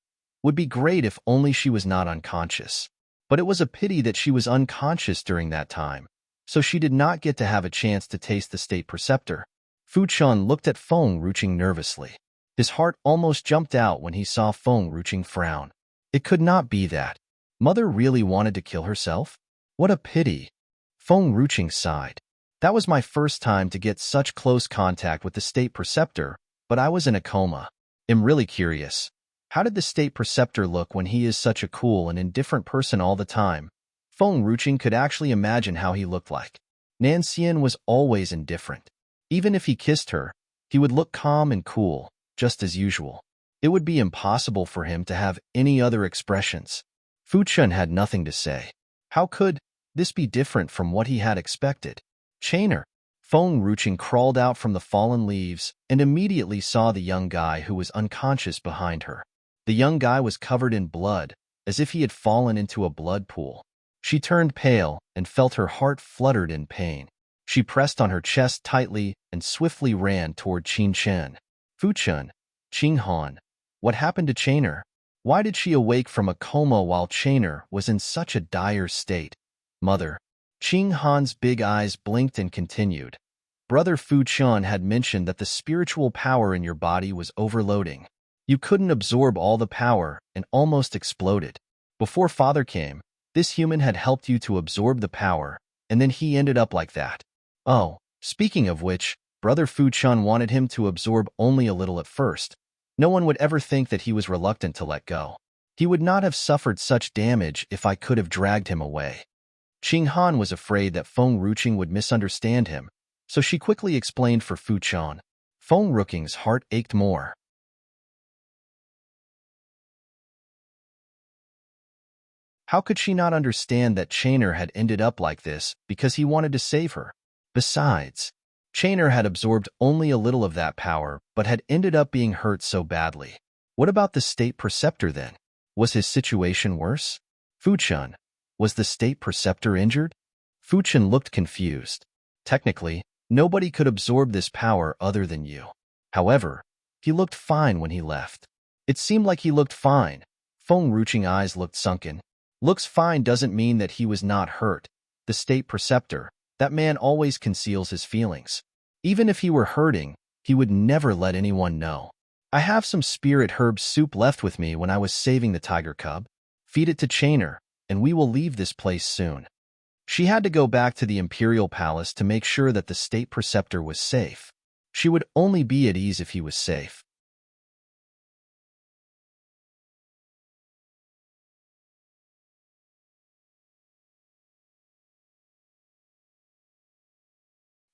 great if only she was not unconscious. But it was a pity that she was unconscious during that time, so she did not get to have a chance to taste the state preceptor. Fu Qian looked at Feng Ruqing nervously. His heart almost jumped out when he saw Feng Ruqing frown. It could not be that Mother really wanted to kill herself? What a pity. Feng Ruqing sighed. That was my first time to get such close contact with the state preceptor, but I was in a coma. I'm really curious. How did the state preceptor look when he is such a cool and indifferent person all the time? Feng Ruqing could actually imagine how he looked like. Nancian was always indifferent. Even if he kissed her, he would look calm and cool, just as usual. It would be impossible for him to have any other expressions. Fu Qian had nothing to say. How could this be different from what he had expected? Chainer. Feng Ruqing crawled out from the fallen leaves and immediately saw the young guy who was unconscious behind her. The young guy was covered in blood, as if he had fallen into a blood pool. She turned pale and felt her heart fluttered in pain. She pressed on her chest tightly and swiftly ran toward Qin Chen. Fu Qian, Qing Han. What happened to Chainer? Why did she awake from a coma while Chainer was in such a dire state? Mother. Qing Han's big eyes blinked and continued. Brother Fu Qian had mentioned that the spiritual power in your body was overloading. You couldn't absorb all the power and almost exploded. Before Father came, this human had helped you to absorb the power, and then he ended up like that. Oh, speaking of which, Brother Fu Qian wanted him to absorb only a little at first. No one would ever think that he was reluctant to let go. He would not have suffered such damage if I could have dragged him away. Qing Han was afraid that Feng Ruqing would misunderstand him, so she quickly explained for Fu Qian. Feng Ruqing's heart ached more. How could she not understand that Chainer had ended up like this because he wanted to save her? Besides, Chainer had absorbed only a little of that power, but had ended up being hurt so badly. What about the state preceptor then? Was his situation worse? Fu Qian, was the state preceptor injured? Fu Qian looked confused. Technically, nobody could absorb this power other than you. However, he looked fine when he left. It seemed like he looked fine. Feng Ruqing's eyes looked sunken. Looks fine doesn't mean that he was not hurt. The The state preceptor, that man always conceals his feelings. Even if he were hurting, he would never let anyone know. I have some spirit herb soup left with me when I was saving the tiger cub. Feed it to Chainer, and we will leave this place soon. She had to go back to the imperial palace to make sure that the state preceptor was safe. She would only be at ease if he was safe.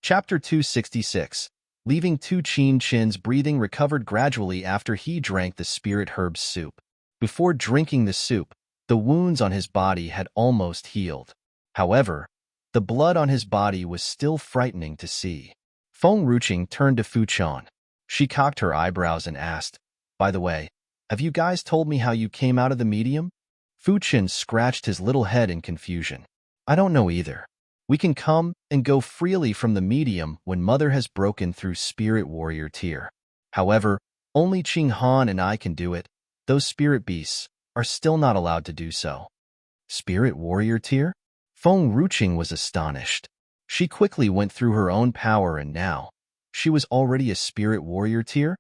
Chapter 266. Leaving Tu Chin's breathing recovered gradually after he drank the spirit herb soup. Before drinking the soup, the wounds on his body had almost healed. However, the blood on his body was still frightening to see. Feng Ruqing turned to Fu Chan. She cocked her eyebrows and asked, "By the way, have you guys told me how you came out of the medium?" Fu Chan scratched his little head in confusion. "I don't know either. We can come and go freely from the medium when Mother has broken through Spirit Warrior Tier. However, only Qing Han and I can do it. Those spirit beasts are still not allowed to do so." Spirit Warrior Tier? Feng Ruqing was astonished. She quickly went through her own power and now, she was already a Spirit Warrior Tier?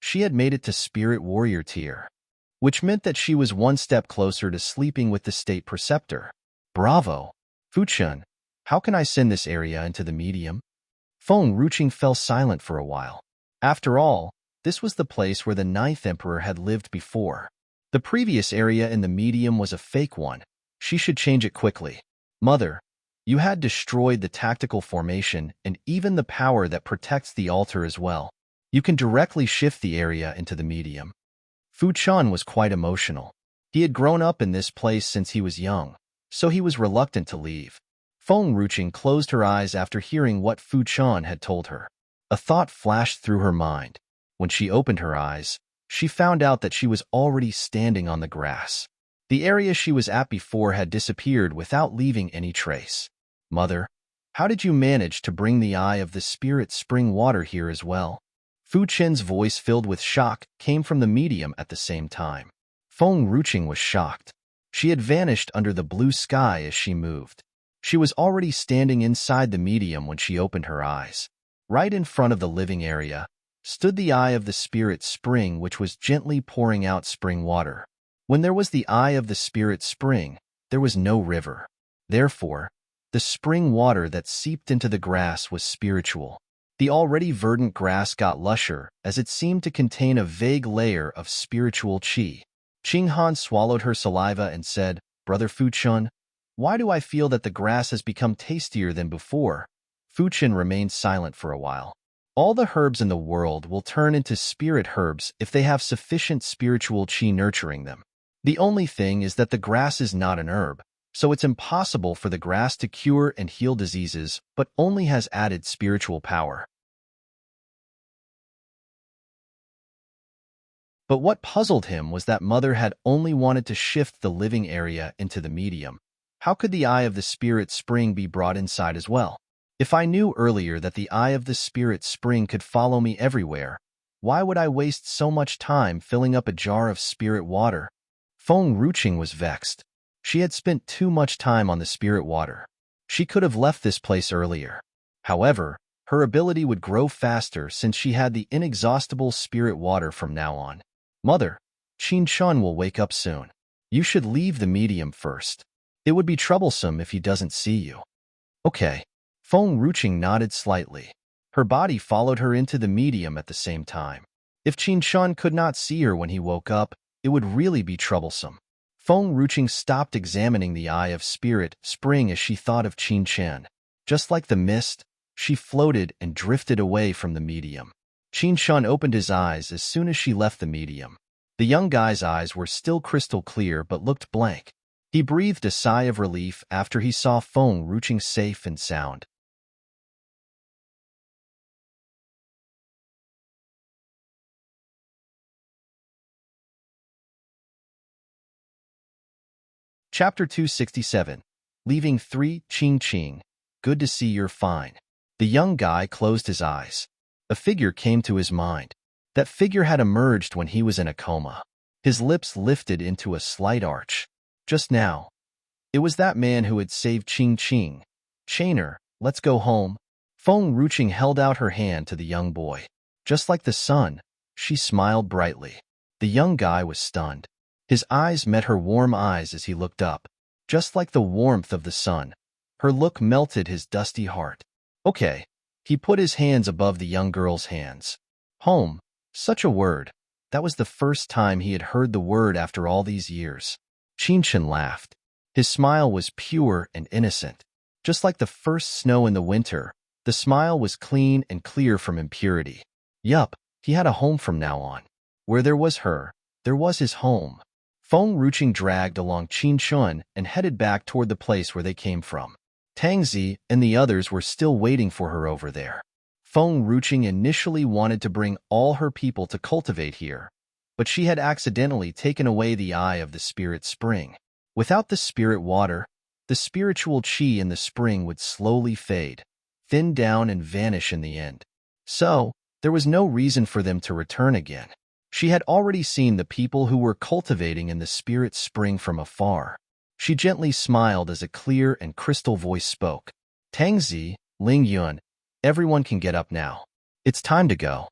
She had made it to Spirit Warrior Tier, which meant that she was one step closer to sleeping with the State Preceptor. Bravo! Fu Chan, how can I send this area into the medium? Feng Ruqing fell silent for a while. After all, this was the place where the Ninth Emperor had lived before. The previous area in the medium was a fake one. She should change it quickly. Mother, you had destroyed the tactical formation and even the power that protects the altar as well. You can directly shift the area into the medium. Fu Chan was quite emotional. He had grown up in this place since he was young, so he was reluctant to leave. Feng Ruqing closed her eyes after hearing what Fu Chan had told her. A thought flashed through her mind. When she opened her eyes, she found out that she was already standing on the grass. The area she was at before had disappeared without leaving any trace. Mother, how did you manage to bring the eye of the spirit spring water here as well? Fu Chen's voice, filled with shock, came from the medium at the same time. Feng Ruqing was shocked. She had vanished under the blue sky as she moved. She was already standing inside the medium when she opened her eyes. Right in front of the living area stood the eye of the spirit spring, which was gently pouring out spring water. When there was the eye of the spirit spring, there was no river. Therefore, the spring water that seeped into the grass was spiritual. The already verdant grass got lusher as it seemed to contain a vague layer of spiritual qi. Qing Han swallowed her saliva and said, "Brother Fu Chan, why do I feel that the grass has become tastier than before?" Fu Chan remained silent for a while. All the herbs in the world will turn into spirit herbs if they have sufficient spiritual qi nurturing them. The only thing is that the grass is not an herb, so it's impossible for the grass to cure and heal diseases, but only has added spiritual power. But what puzzled him was that Mother had only wanted to shift the living area into the medium. How could the eye of the spirit spring be brought inside as well? If I knew earlier that the eye of the spirit spring could follow me everywhere, why would I waste so much time filling up a jar of spirit water? Feng Ruqing was vexed. She had spent too much time on the spirit water. She could have left this place earlier. However, her ability would grow faster since she had the inexhaustible spirit water from now on. Mother, Qin Chun will wake up soon. You should leave the medium first. It would be troublesome if he doesn't see you. Okay. Feng Ruqing nodded slightly. Her body followed her into the medium at the same time. If Qin Chun could not see her when he woke up, it would really be troublesome. Feng Ruqing stopped examining the eye of spirit spring as she thought of Qin Chen. Just like the mist, she floated and drifted away from the medium. Qin Chun opened his eyes as soon as she left the medium. The young guy's eyes were still crystal clear but looked blank. He breathed a sigh of relief after he saw Feng Ruqing safe and sound. Chapter 267. Leaving 3. Qing. Good to see you're fine. The young guy closed his eyes. A figure came to his mind. That figure had emerged when he was in a coma. His lips lifted into a slight arch. Just now, It was that man who had saved Ching Ching. Chainer, let's go home. Feng Ruching held out her hand to the young boy. Just like the sun, she smiled brightly. The young guy was stunned. His eyes met her warm eyes as he looked up. Just like the warmth of the sun, her look melted his dusty heart. Okay. He put his hands above the young girl's hands. Home. Such a word. That was the first time he had heard the word after all these years. Qinshan laughed. His smile was pure and innocent. Just like the first snow in the winter, the smile was clean and clear from impurity. Yup, he had a home from now on. Where there was her, there was his home. Feng Ruching dragged along Qinshan and headed back toward the place where they came from. Tangzi and the others were still waiting for her over there. Feng Ruching initially wanted to bring all her people to cultivate here, but she had accidentally taken away the eye of the spirit spring. Without the spirit water, the spiritual qi in the spring would slowly fade, thin down and vanish in the end. So, there was no reason for them to return again. She had already seen the people who were cultivating in the spirit spring from afar. She gently smiled as a clear and crystal voice spoke. Tangzi, Ling Yun, everyone can get up now. It's time to go.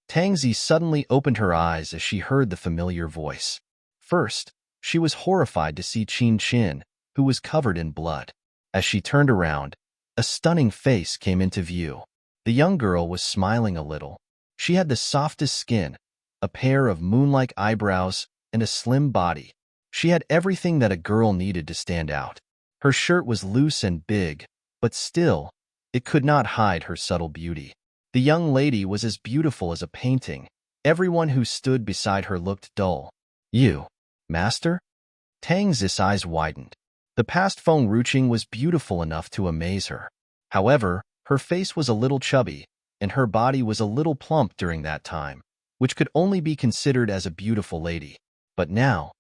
Tangzi suddenly opened her eyes as she heard the familiar voice. First, she was horrified to see Qin Qin, who was covered in blood. As she turned around, a stunning face came into view. The young girl was smiling a little. She had the softest skin, a pair of moon-like eyebrows, and a slim body. She had everything that a girl needed to stand out. Her shirt was loose and big, but still, it could not hide her subtle beauty. The young lady was as beautiful as a painting. Everyone who stood beside her looked dull. You, master? Tang's eyes widened. The past Feng Ruching was beautiful enough to amaze her. However, her face was a little chubby, and her body was a little plump during that time, which could only be considered as a beautiful lady. But now,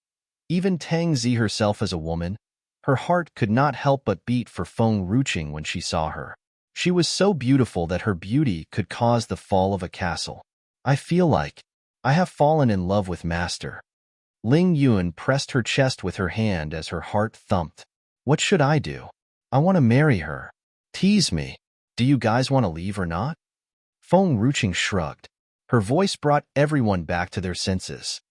even Tangzi herself as a woman, her heart could not help but beat for Feng Ruching when she saw her. She was so beautiful that her beauty could cause the fall of a castle. I feel like I have fallen in love with Master. Ling Yun pressed her chest with her hand as her heart thumped. What should I do? I want to marry her. Tease me. Do you guys want to leave or not? Feng Ruching shrugged. Her voice brought everyone back to their senses.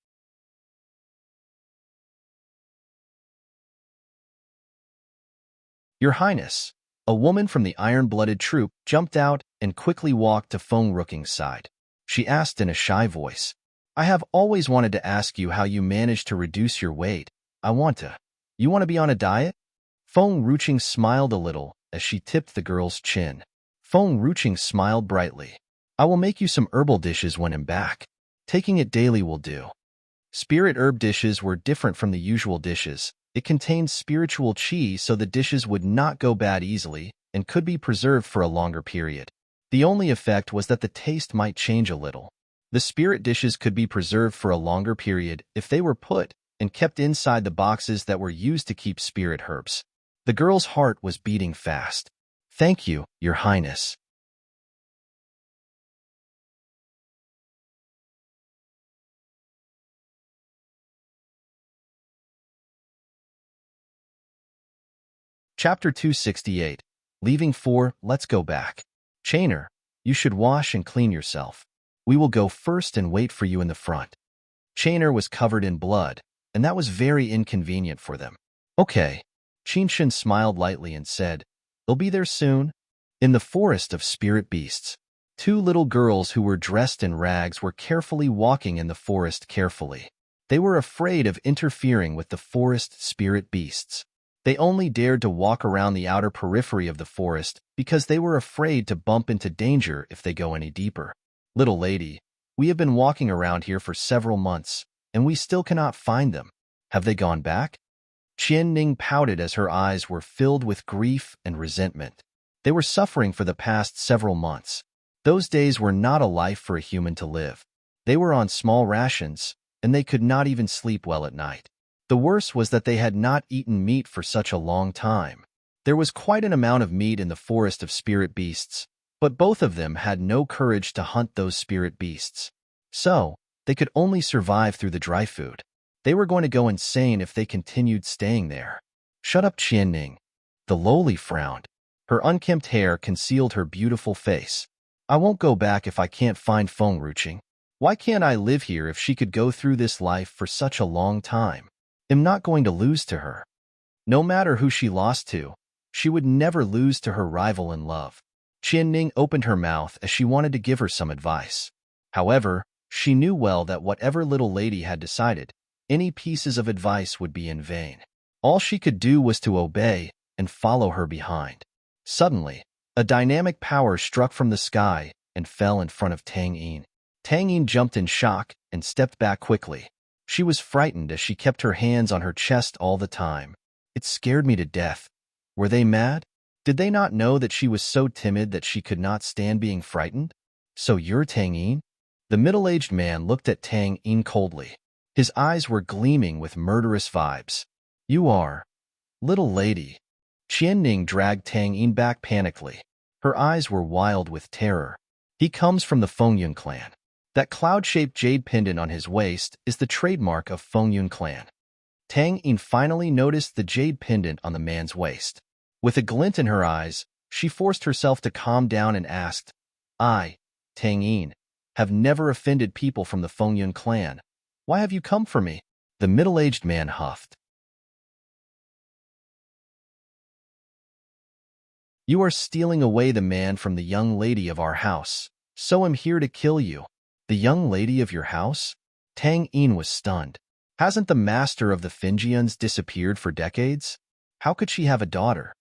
Your Highness, a woman from the iron-blooded troop jumped out and quickly walked to Feng Ruching's side. She asked in a shy voice, I have always wanted to ask you how you managed to reduce your weight. You want to be on a diet? Feng Ruching smiled a little as she tipped the girl's chin. Feng Ruching smiled brightly. I will make you some herbal dishes when I'm back. Taking it daily will do. Spirit herb dishes were different from the usual dishes. It contained spiritual qi so the dishes would not go bad easily and could be preserved for a longer period. The only effect was that the taste might change a little. The spirit dishes could be preserved for a longer period if they were put and kept inside the boxes that were used to keep spirit herbs. The girl's heart was beating fast. Thank you, Your Highness. Chapter 268. Leaving 4, let's go back. Chainer, you should wash and clean yourself. We will go first and wait for you in the front. Chainer was covered in blood, and that was very inconvenient for them. Okay. Qinshan smiled lightly and said, they'll be there soon. In the forest of spirit beasts, 2 little girls who were dressed in rags were carefully walking in the forest carefully. They were afraid of interfering with the forest spirit beasts. They only dared to walk around the outer periphery of the forest because they were afraid to bump into danger if they go any deeper. Little lady, we have been walking around here for several months, and we still cannot find them. Have they gone back? Qian Ning pouted as her eyes were filled with grief and resentment. They were suffering for the past several months. Those days were not a life for a human to live. They were on small rations, and they could not even sleep well at night. The worst was that they had not eaten meat for such a long time. There was quite an amount of meat in the forest of spirit beasts, but both of them had no courage to hunt those spirit beasts. So, they could only survive through the dry food. They were going to go insane if they continued staying there. Shut up, Qianning. The lowly frowned. Her unkempt hair concealed her beautiful face. I won't go back if I can't find Feng Ruching. Why can't I live here if she could go through this life for such a long time? I'm not going to lose to her. No matter who she lost to, she would never lose to her rival in love. Qianning opened her mouth as she wanted to give her some advice. However, she knew well that whatever little lady had decided, any pieces of advice would be in vain. All she could do was to obey and follow her behind. Suddenly, a dynamic power struck from the sky and fell in front of Tang Yin. Tang Yin jumped in shock and stepped back quickly. She was frightened as she kept her hands on her chest all the time. It scared me to death. Were they mad? Did they not know that she was so timid that she could not stand being frightened? So you're Tang Yin? The middle-aged man looked at Tang Yin coldly. His eyes were gleaming with murderous vibes. You are. Little lady. Qianning dragged Tang Yin back panically. Her eyes were wild with terror. He comes from the Fengyun clan. That cloud-shaped jade pendant on his waist is the trademark of Fengyun clan. Tang Yin finally noticed the jade pendant on the man's waist. With a glint in her eyes, she forced herself to calm down and asked, I, Tang Yin, have never offended people from the Fengyun clan. Why have you come for me? The middle-aged man huffed. You are stealing away the man from the young lady of our house, so I'm here to kill you. The young lady of your house? Tang Yin was stunned. Hasn't the master of the Fengyuns disappeared for decades? How could she have a daughter?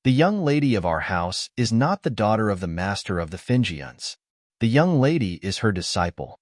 The young lady of our house is not the daughter of the master of the Fengyuns. The young lady is her disciple.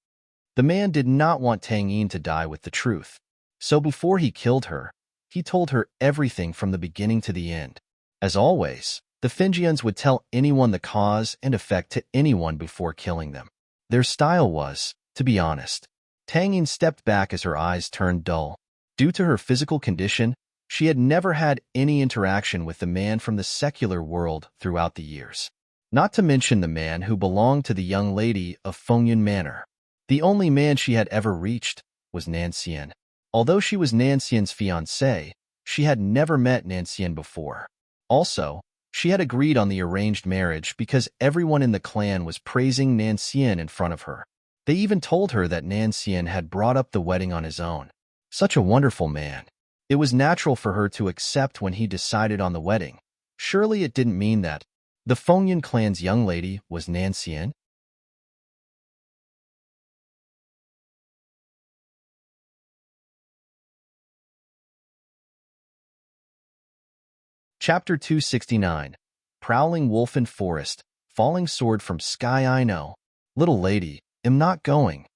The man did not want Tang Yin to die with the truth. So before he killed her, he told her everything from the beginning to the end. As always, the Fengyuns would tell anyone the cause and effect to anyone before killing them. Their style was, to be honest. Tang Yin stepped back as her eyes turned dull. Due to her physical condition, she had never had any interaction with the man from the secular world throughout the years. Not to mention the man who belonged to the young lady of Fengyun Manor. The only man she had ever reached was Nanxian. Although she was Nanxian's fiancée, she had never met Nanxian before. Also, she had agreed on the arranged marriage because everyone in the clan was praising Nanxian in front of her. They even told her that Nanxian had brought up the wedding on his own. Such a wonderful man. It was natural for her to accept when he decided on the wedding. Surely it didn't mean that the Fengyun clan's young lady was Nanxian? Chapter 269. Prowling Wolf in Forest, Falling Sword from Sky. I know. Little lady, am not going.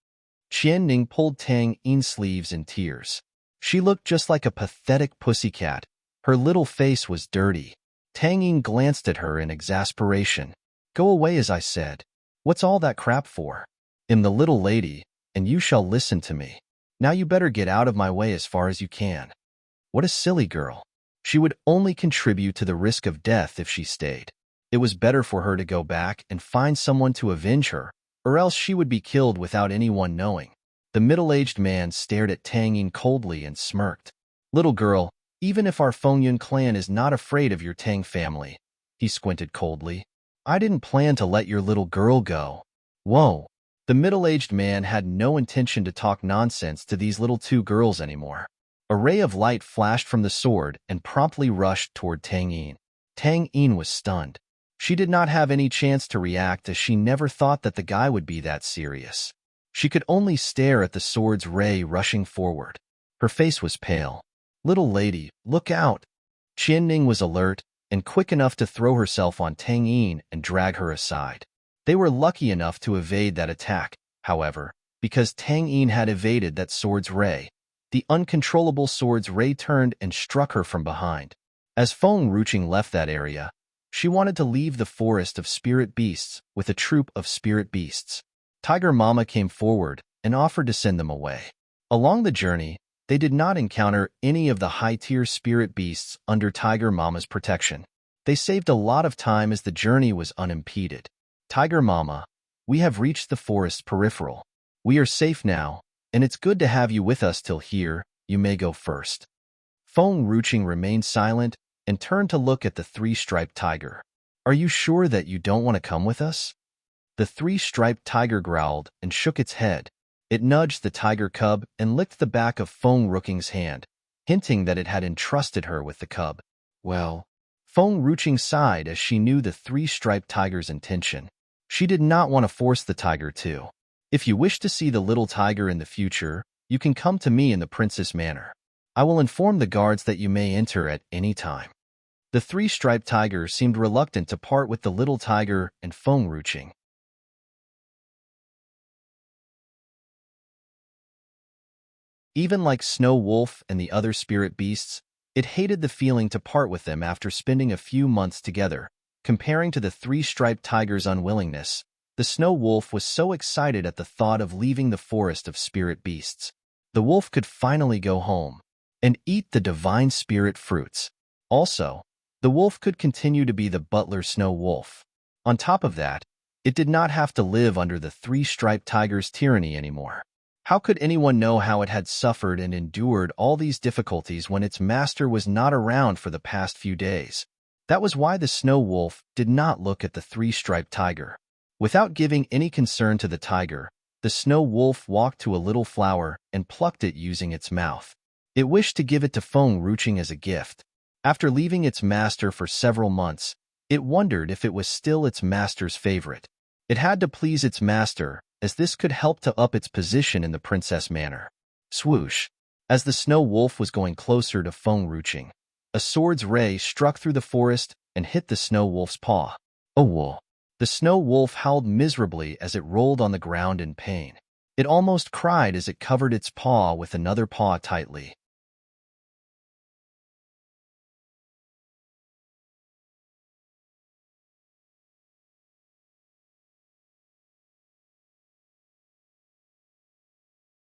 Qianning pulled Tang Yin's sleeves in tears. She looked just like a pathetic pussycat. Her little face was dirty. Tang Yin glanced at her in exasperation. Go away, as I said. What's all that crap for? I'm the little lady, and you shall listen to me. Now you better get out of my way as far as you can. What a silly girl. She would only contribute to the risk of death if she stayed. It was better for her to go back and find someone to avenge her, or else she would be killed without anyone knowing. The middle-aged man stared at Tang Yin coldly and smirked. Little girl, even if our Fengyun clan is not afraid of your Tang family, he squinted coldly. I didn't plan to let your little girl go. Whoa. The middle-aged man had no intention to talk nonsense to these little two girls anymore. A ray of light flashed from the sword and promptly rushed toward Tang Yin. Tang Yin was stunned. She did not have any chance to react as she never thought that the guy would be that serious. She could only stare at the sword's ray rushing forward. Her face was pale. Little lady, look out! Qianning was alert and quick enough to throw herself on Tang Yin and drag her aside. They were lucky enough to evade that attack, however, because Tang Yin had evaded that sword's ray. The uncontrollable sword's ray turned and struck her from behind. As Feng Ruching left that area, she wanted to leave the forest of spirit beasts with a troop of spirit beasts. Tiger Mama came forward and offered to send them away. Along the journey, they did not encounter any of the high-tier spirit beasts under Tiger Mama's protection. They saved a lot of time as the journey was unimpeded. Tiger Mama, we have reached the forest's peripheral. We are safe now, and it's good to have you with us till here. You may go first. Feng Ruching remained silent and turned to look at the three-striped tiger. "Are you sure that you don't want to come with us?" The three-striped tiger growled and shook its head. It nudged the tiger cub and licked the back of Feng Ruching's hand, hinting that it had entrusted her with the cub. Well, Feng Ruching sighed as she knew the three-striped tiger's intention. She did not want to force the tiger to. "If you wish to see the little tiger in the future, you can come to me in the Princess Manor. I will inform the guards that you may enter at any time." The three-striped tiger seemed reluctant to part with the little tiger and Feng Ruching. Even like Snow Wolf and the other spirit beasts, it hated the feeling to part with them after spending a few months together. Comparing to the three-striped tiger's unwillingness, the Snow Wolf was so excited at the thought of leaving the forest of spirit beasts. The wolf could finally go home and eat the divine spirit fruits. Also, the wolf could continue to be the butler Snow Wolf. On top of that, it did not have to live under the three-striped tiger's tyranny anymore. How could anyone know how it had suffered and endured all these difficulties when its master was not around for the past few days? That was why the Snow Wolf did not look at the three-striped tiger. Without giving any concern to the tiger, the Snow Wolf walked to a little flower and plucked it using its mouth. It wished to give it to Feng Ruching as a gift. After leaving its master for several months, it wondered if it was still its master's favorite. It had to please its master, as this could help to up its position in the Princess Manor. Swoosh! As the Snow Wolf was going closer to Feng Ruching, a sword's ray struck through the forest and hit the Snow Wolf's paw. "Oh, wool!" The Snow Wolf howled miserably as it rolled on the ground in pain. It almost cried as it covered its paw with another paw tightly.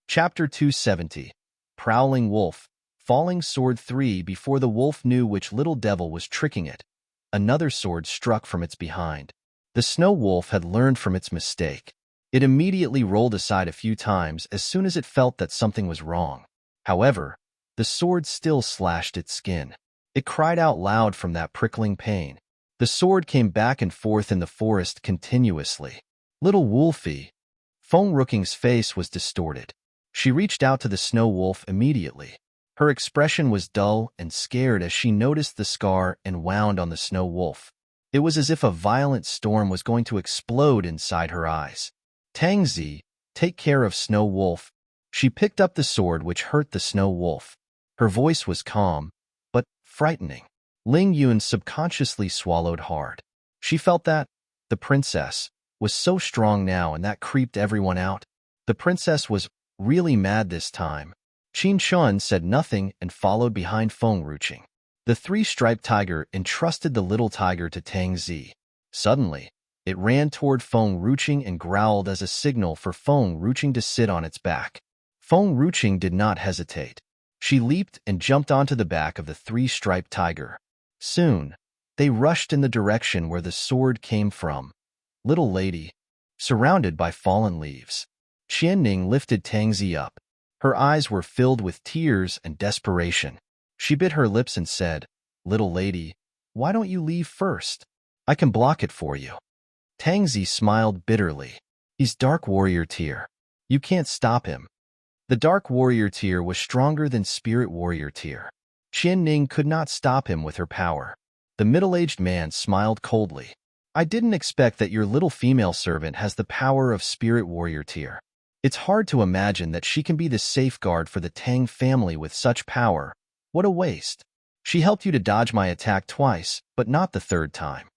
Chapter 270. Prowling Wolf. Falling Sword 3. Before the wolf knew which little devil was tricking it, another sword struck from its behind. The Snow Wolf had learned from its mistake. It immediately rolled aside a few times as soon as it felt that something was wrong. However, the sword still slashed its skin. It cried out loud from that prickling pain. The sword came back and forth in the forest continuously. "Little Wolfie." Feng Ruching's face was distorted. She reached out to the Snow Wolf immediately. Her expression was dull and scared as she noticed the scar and wound on the Snow Wolf. It was as if a violent storm was going to explode inside her eyes. "Tangzi, take care of Snow Wolf." She picked up the sword which hurt the Snow Wolf. Her voice was calm, but frightening. Ling Yun subconsciously swallowed hard. She felt that the princess was so strong now, and that creeped everyone out. The princess was really mad this time. Qin Chun said nothing and followed behind Feng Ruching. The three-striped tiger entrusted the little tiger to Tang Zi. Suddenly, it ran toward Feng Ruching and growled as a signal for Feng Ruching to sit on its back. Feng Ruching did not hesitate. She leaped and jumped onto the back of the three-striped tiger. Soon, they rushed in the direction where the sword came from. "Little lady," surrounded by fallen leaves. Qianning lifted Tangzi up. Her eyes were filled with tears and desperation. She bit her lips and said, "Little lady, why don't you leave first? I can block it for you." Tangzi smiled bitterly. "He's Dark Warrior Tier. You can't stop him." The Dark Warrior Tier was stronger than Spirit Warrior Tier. Qianning could not stop him with her power. The middle-aged man smiled coldly. "I didn't expect that your little female servant has the power of Spirit Warrior Tier. It's hard to imagine that she can be the safeguard for the Tang family with such power. What a waste. She helped you to dodge my attack twice, but not the third time."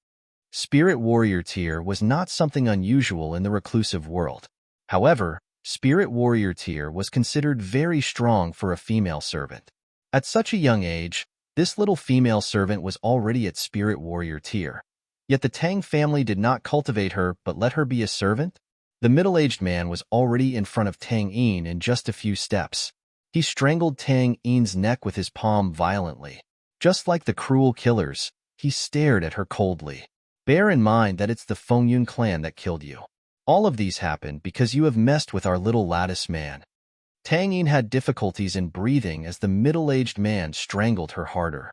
Spirit Warrior Tier was not something unusual in the reclusive world. However, Spirit Warrior Tier was considered very strong for a female servant. At such a young age, this little female servant was already at Spirit Warrior Tier. Yet the Tang family did not cultivate her but let her be a servant? The middle-aged man was already in front of Tang Yin in just a few steps. He strangled Tang Yin's neck with his palm violently. Just like the cruel killers, he stared at her coldly. "Bear in mind that it's the Fengyun clan that killed you. All of these happened because you have messed with our little lattice man." Tang Yin had difficulties in breathing as the middle-aged man strangled her harder.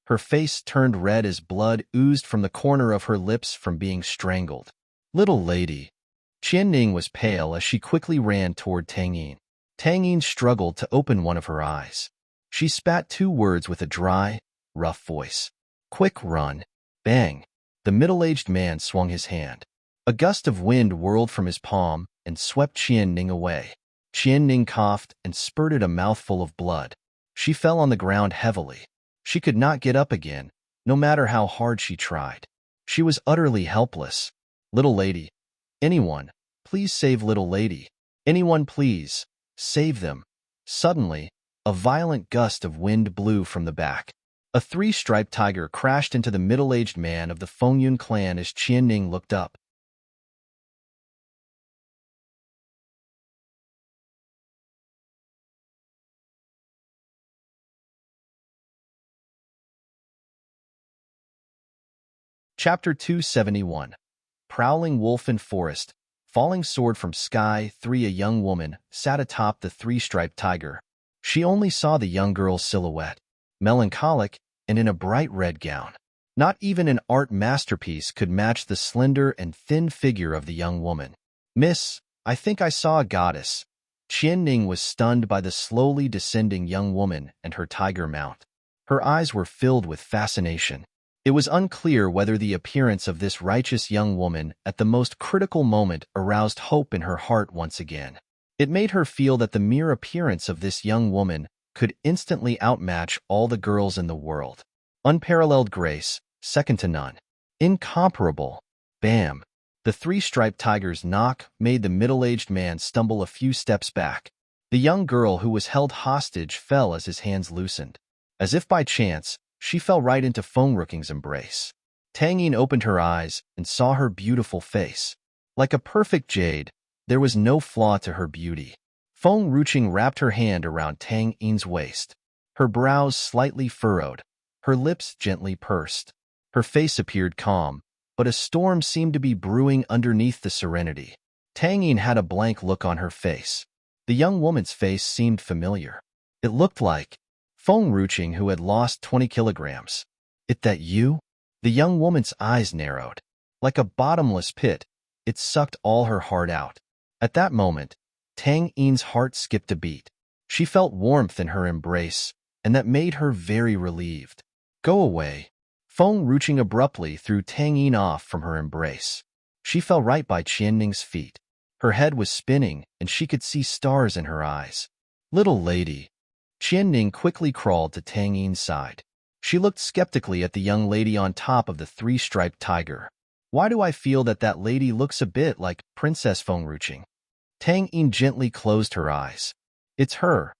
Her face turned red as blood oozed from the corner of her lips from being strangled. Little lady. Qianning was pale as she quickly ran toward Tang Yin. Tang Yin struggled to open one of her eyes. She spat 2 words with a dry, rough voice. Quick run. Bang. The middle-aged man swung his hand. A gust of wind whirled from his palm and swept Qianning away. Qianning coughed and spurted a mouthful of blood. She fell on the ground heavily. She could not get up again, no matter how hard she tried. She was utterly helpless. Little lady. Anyone, please save little lady. Anyone, please. Save them. Suddenly, a violent gust of wind blew from the back. A 3-striped tiger crashed into the middle-aged man of the Fengyun clan as Qianning looked up. Chapter 271. Prowling Wolf in Forest. Falling sword from sky. 3. A young woman sat atop the 3-striped tiger. She only saw the young girl's silhouette, melancholic and in a bright red gown. Not even an art masterpiece could match the slender and thin figure of the young woman. Miss, I think I saw a goddess. Qianning was stunned by the slowly descending young woman and her tiger mount. Her eyes were filled with fascination. It was unclear whether the appearance of this righteous young woman at the most critical moment aroused hope in her heart once again. It made her feel that the mere appearance of this young woman could instantly outmatch all the girls in the world. Unparalleled grace, second to none. Incomparable. Bam. The 3-striped tiger's knock made the middle-aged man stumble a few steps back. The young girl who was held hostage fell as his hands loosened. As if by chance, she fell right into Fengruking's embrace. Tang Yin opened her eyes and saw her beautiful face. Like a perfect jade, there was no flaw to her beauty. Fengruching wrapped her hand around Tang Yin's waist. Her brows slightly furrowed, her lips gently pursed. Her face appeared calm, but a storm seemed to be brewing underneath the serenity. Tang Yin had a blank look on her face. The young woman's face seemed familiar. It looked like Fengruching, who had lost 20 kilograms. It that you? The young woman's eyes narrowed. Like a bottomless pit, it sucked all her heart out. At that moment, Tang Yin's heart skipped a beat. She felt warmth in her embrace, and that made her very relieved. Go away. Fengruching abruptly threw Tang Yin off from her embrace. She fell right by Qianning's feet. Her head was spinning, and she could see stars in her eyes. Little lady. Qianning quickly crawled to Tang Yin's side. She looked skeptically at the young lady on top of the 3-striped tiger. Why do I feel that that lady looks a bit like Princess Fengruching? Tang Yin gently closed her eyes. It's her.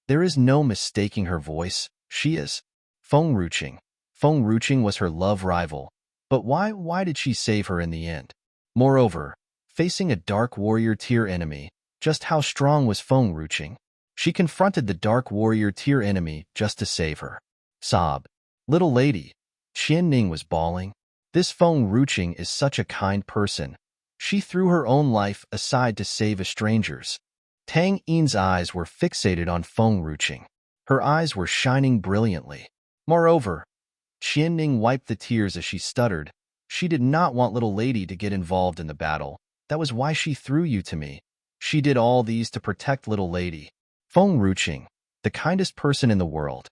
There is no mistaking her voice. She is Fengruching. Fengruching was her love rival. But why did she save her in the end? Moreover, facing a dark warrior tier enemy, just how strong was Fengruching? She confronted the dark warrior tier enemy just to save her. Sob. Little lady. Qianning was bawling. This Fengruching is such a kind person. She threw her own life aside to save a stranger's. Tang Yin's eyes were fixated on Fengruching. Her eyes were shining brilliantly. Moreover, Qianning wiped the tears as she stuttered. She did not want little lady to get involved in the battle. That was why she threw you to me. She did all these to protect little lady. Fengruching, the kindest person in the world.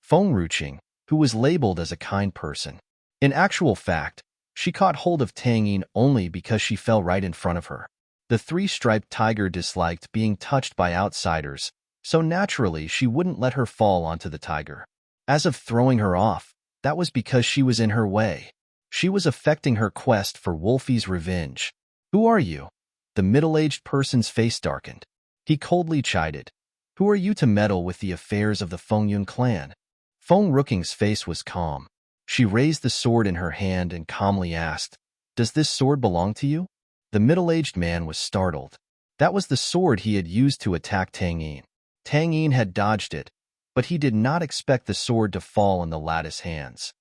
Fengruching, who was labeled as a kind person. In actual fact, she caught hold of Tang Yin only because she fell right in front of her. The 3-striped tiger disliked being touched by outsiders, so naturally she wouldn't let her fall onto the tiger. As of throwing her off, that was because she was in her way. She was affecting her quest for Wolfie's revenge. Who are you? The middle-aged person's face darkened. He coldly chided. Who are you to meddle with the affairs of the Fengyun clan? Fengruking's face was calm. She raised the sword in her hand and calmly asked, Does this sword belong to you? The middle-aged man was startled. That was the sword he had used to attack Tang Yin. Tang Yin had dodged it, but he did not expect the sword to fall in the lattice hands.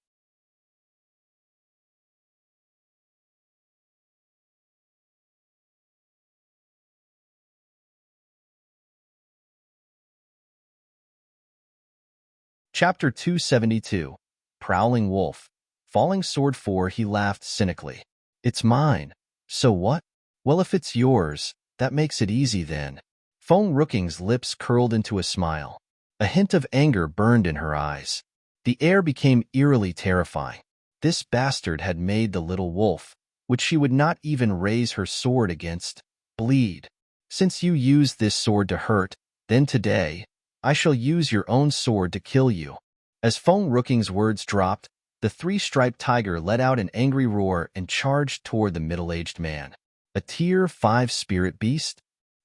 Chapter 272. Prowling Wolf. Falling Sword 4. He laughed cynically. It's mine. So what? Well, if it's yours, that makes it easy then. Feng Rooking's lips curled into a smile. A hint of anger burned in her eyes. The air became eerily terrifying. This bastard had made the little wolf, which she would not even raise her sword against, bleed. Since you used this sword to hurt, then today, I shall use your own sword to kill you. As Feng Rooking's words dropped, the three-striped tiger let out an angry roar and charged toward the middle-aged man. A Tier 5 spirit beast?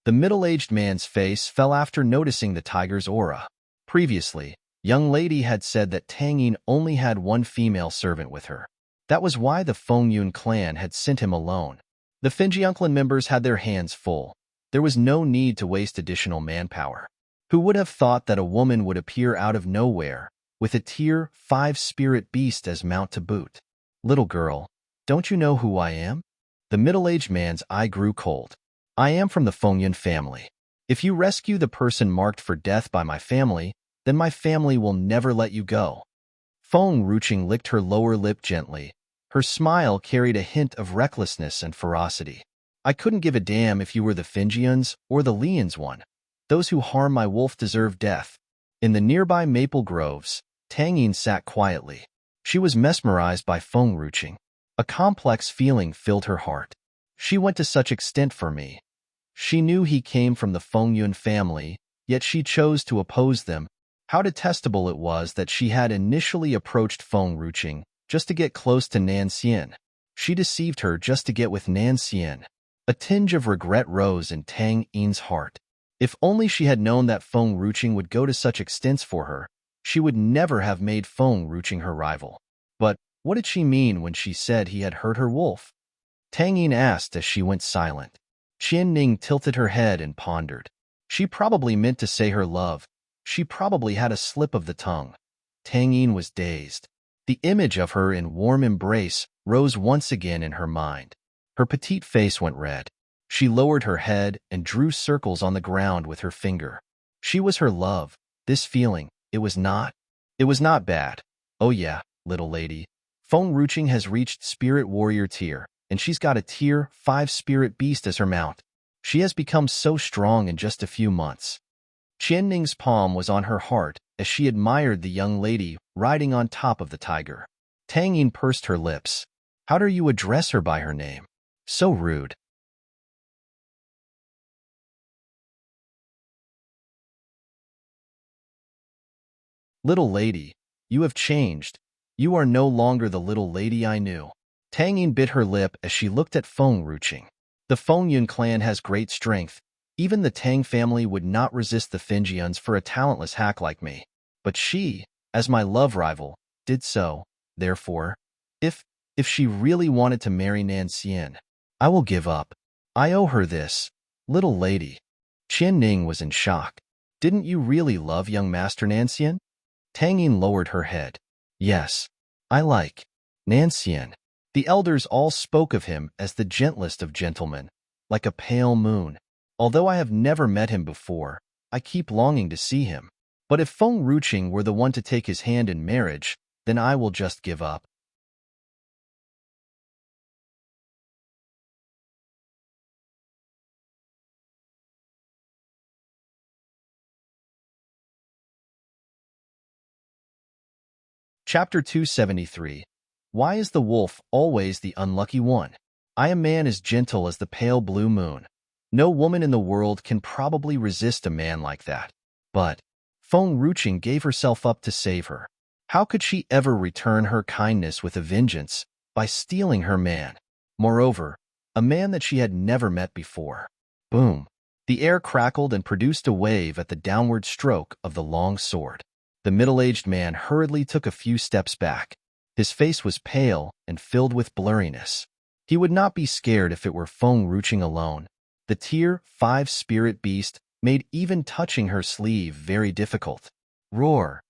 The middle-aged man's face fell after noticing the tiger's aura. Previously, young lady had said that Tang Yin only had one female servant with her. That was why the Feng Yun clan had sent him alone. The Finjian clan members had their hands full. There was no need to waste additional manpower. Who would have thought that a woman would appear out of nowhere, with a Tier 5 spirit beast as mount to boot? Little girl, don't you know who I am? The middle-aged man's eye grew cold. I am from the Feng Yun family. If you rescue the person marked for death by my family, then my family will never let you go. Feng Ruching licked her lower lip gently. Her smile carried a hint of recklessness and ferocity. I couldn't give a damn if you were the Finjians or the Lians one. Those who harm my wolf deserve death. In the nearby maple groves, Tang Yin sat quietly. She was mesmerized by Feng Ruching. A complex feeling filled her heart. She went to such extent for me. She knew he came from the Feng Yun family, yet she chose to oppose them. How detestable it was that she had initially approached Feng Ruching just to get close to Nan Xian. She deceived her just to get with Nan Xian. A tinge of regret rose in Tang Yin's heart. If only she had known that Feng Ruching would go to such extents for her, she would never have made Feng Ruching her rival. But what did she mean when she said he had hurt her wolf? Tang Yin asked as she went silent. Qian Ning tilted her head and pondered. She probably meant to say her love. She probably had a slip of the tongue. Tang Yin was dazed. The image of her in warm embrace rose once again in her mind. Her petite face went red. She lowered her head and drew circles on the ground with her finger. She was her love. This feeling, it was not bad. Oh yeah, little lady. Feng Ruching has reached Spirit Warrior tier, and she's got a Tier 5 spirit beast as her mount. She has become so strong in just a few months. Qian Ning's palm was on her heart as she admired the young lady riding on top of the tiger. Tang Yin pursed her lips. How dare you address her by her name? So rude. Little lady, you have changed. You are no longer the little lady I knew. Tang Yin bit her lip as she looked at Feng Ruching. The Feng Yun clan has great strength. Even the Tang family would not resist the Finjians for a talentless hack like me. But she, as my love rival, did so. Therefore, if she really wanted to marry Nan Xian, I will give up. I owe her this. Little lady. Qian Ning was in shock. Didn't you really love young Master Nan Xian? Tang Yin lowered her head. Yes, I like Nan Xian. The elders all spoke of him as the gentlest of gentlemen, like a pale moon. Although I have never met him before, I keep longing to see him. But if Feng Ruching were the one to take his hand in marriage, then I will just give up. Chapter 273. Why is the wolf always the unlucky one? I am man as gentle as the pale blue moon. No woman in the world can probably resist a man like that. But Feng Ruching gave herself up to save her. How could she ever return her kindness with a vengeance by stealing her man? Moreover, a man that she had never met before. Boom! The air crackled and produced a wave at the downward stroke of the long sword. The middle-aged man hurriedly took a few steps back. His face was pale and filled with blurriness. He would not be scared if it were Feng Ruching alone. The Tier 5 spirit beast made even touching her sleeve very difficult. Roar!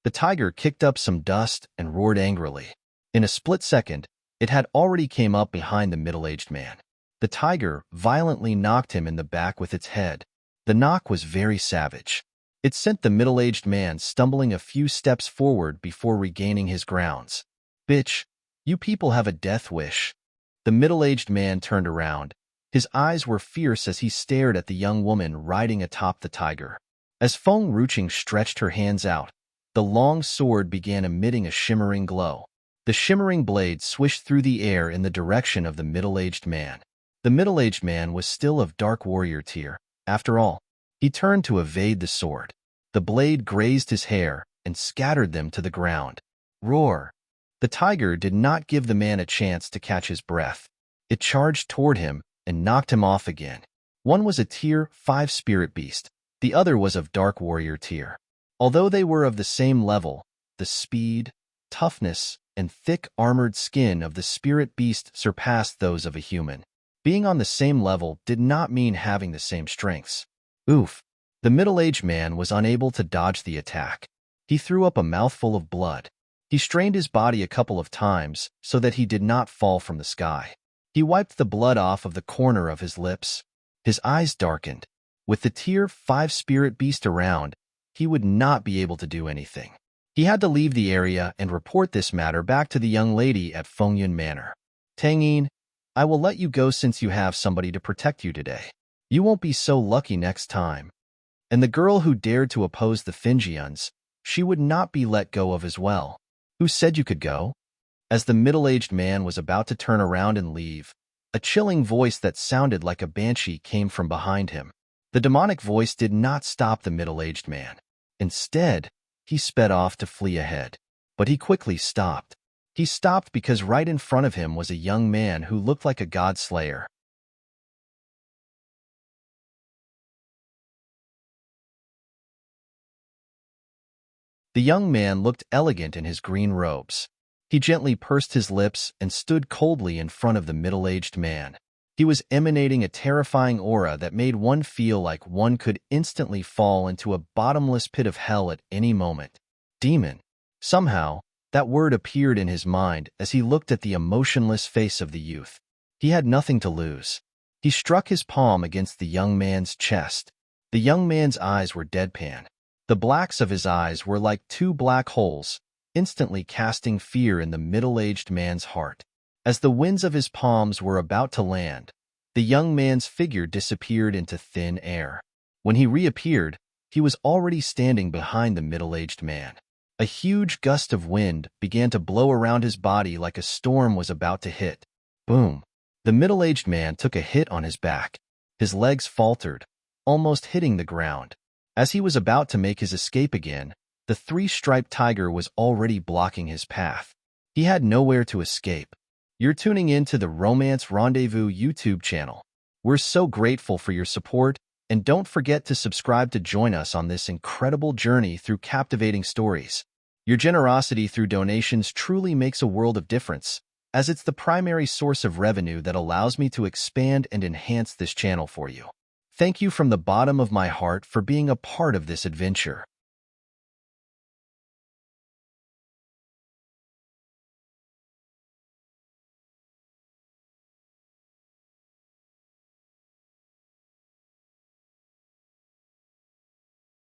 The tiger kicked up some dust and roared angrily. In a split second, it had already came up behind the middle-aged man. The tiger violently knocked him in the back with its head. The knock was very savage. It sent the middle-aged man stumbling a few steps forward before regaining his grounds. Bitch, you people have a death wish. The middle-aged man turned around. His eyes were fierce as he stared at the young woman riding atop the tiger. As Feng Ruching stretched her hands out, the long sword began emitting a shimmering glow. The shimmering blade swished through the air in the direction of the middle-aged man. The middle-aged man was still of dark warrior tier. After all, he turned to evade the sword. The blade grazed his hair and scattered them to the ground. Roar! The tiger did not give the man a chance to catch his breath. It charged toward him and knocked him off again. One was a tier 5 spirit beast. The other was of dark warrior tier. Although they were of the same level, the speed, toughness, and thick armored skin of the spirit beast surpassed those of a human. Being on the same level did not mean having the same strengths. Oof! The middle-aged man was unable to dodge the attack. He threw up a mouthful of blood. He strained his body a couple of times so that he did not fall from the sky. He wiped the blood off of the corner of his lips. His eyes darkened. With the tier 5 spirit beast around, he would not be able to do anything. He had to leave the area and report this matter back to the young lady at Fengyun Manor. Tangyin, I will let you go since you have somebody to protect you today. You won't be so lucky next time. And the girl who dared to oppose the Finjians, she would not be let go of as well. Who said you could go? As the middle-aged man was about to turn around and leave, a chilling voice that sounded like a banshee came from behind him. The demonic voice did not stop the middle-aged man. Instead, he sped off to flee ahead. But he quickly stopped. He stopped because right in front of him was a young man who looked like a god slayer. The young man looked elegant in his green robes. He gently pursed his lips and stood coldly in front of the middle-aged man. He was emanating a terrifying aura that made one feel like one could instantly fall into a bottomless pit of hell at any moment. Demon. Somehow, that word appeared in his mind as he looked at the emotionless face of the youth. He had nothing to lose. He struck his palm against the young man's chest. The young man's eyes were deadpan. The blacks of his eyes were like two black holes, instantly casting fear in the middle-aged man's heart. As the winds of his palms were about to land, the young man's figure disappeared into thin air. When he reappeared, he was already standing behind the middle-aged man. A huge gust of wind began to blow around his body like a storm was about to hit. Boom! The middle-aged man took a hit on his back. His legs faltered, almost hitting the ground. As he was about to make his escape again, the three-striped tiger was already blocking his path. He had nowhere to escape. You're tuning in to the Romance Rendezvous YouTube channel. We're so grateful for your support, and don't forget to subscribe to join us on this incredible journey through captivating stories. Your generosity through donations truly makes a world of difference, as it's the primary source of revenue that allows me to expand and enhance this channel for you. Thank you from the bottom of my heart for being a part of this adventure.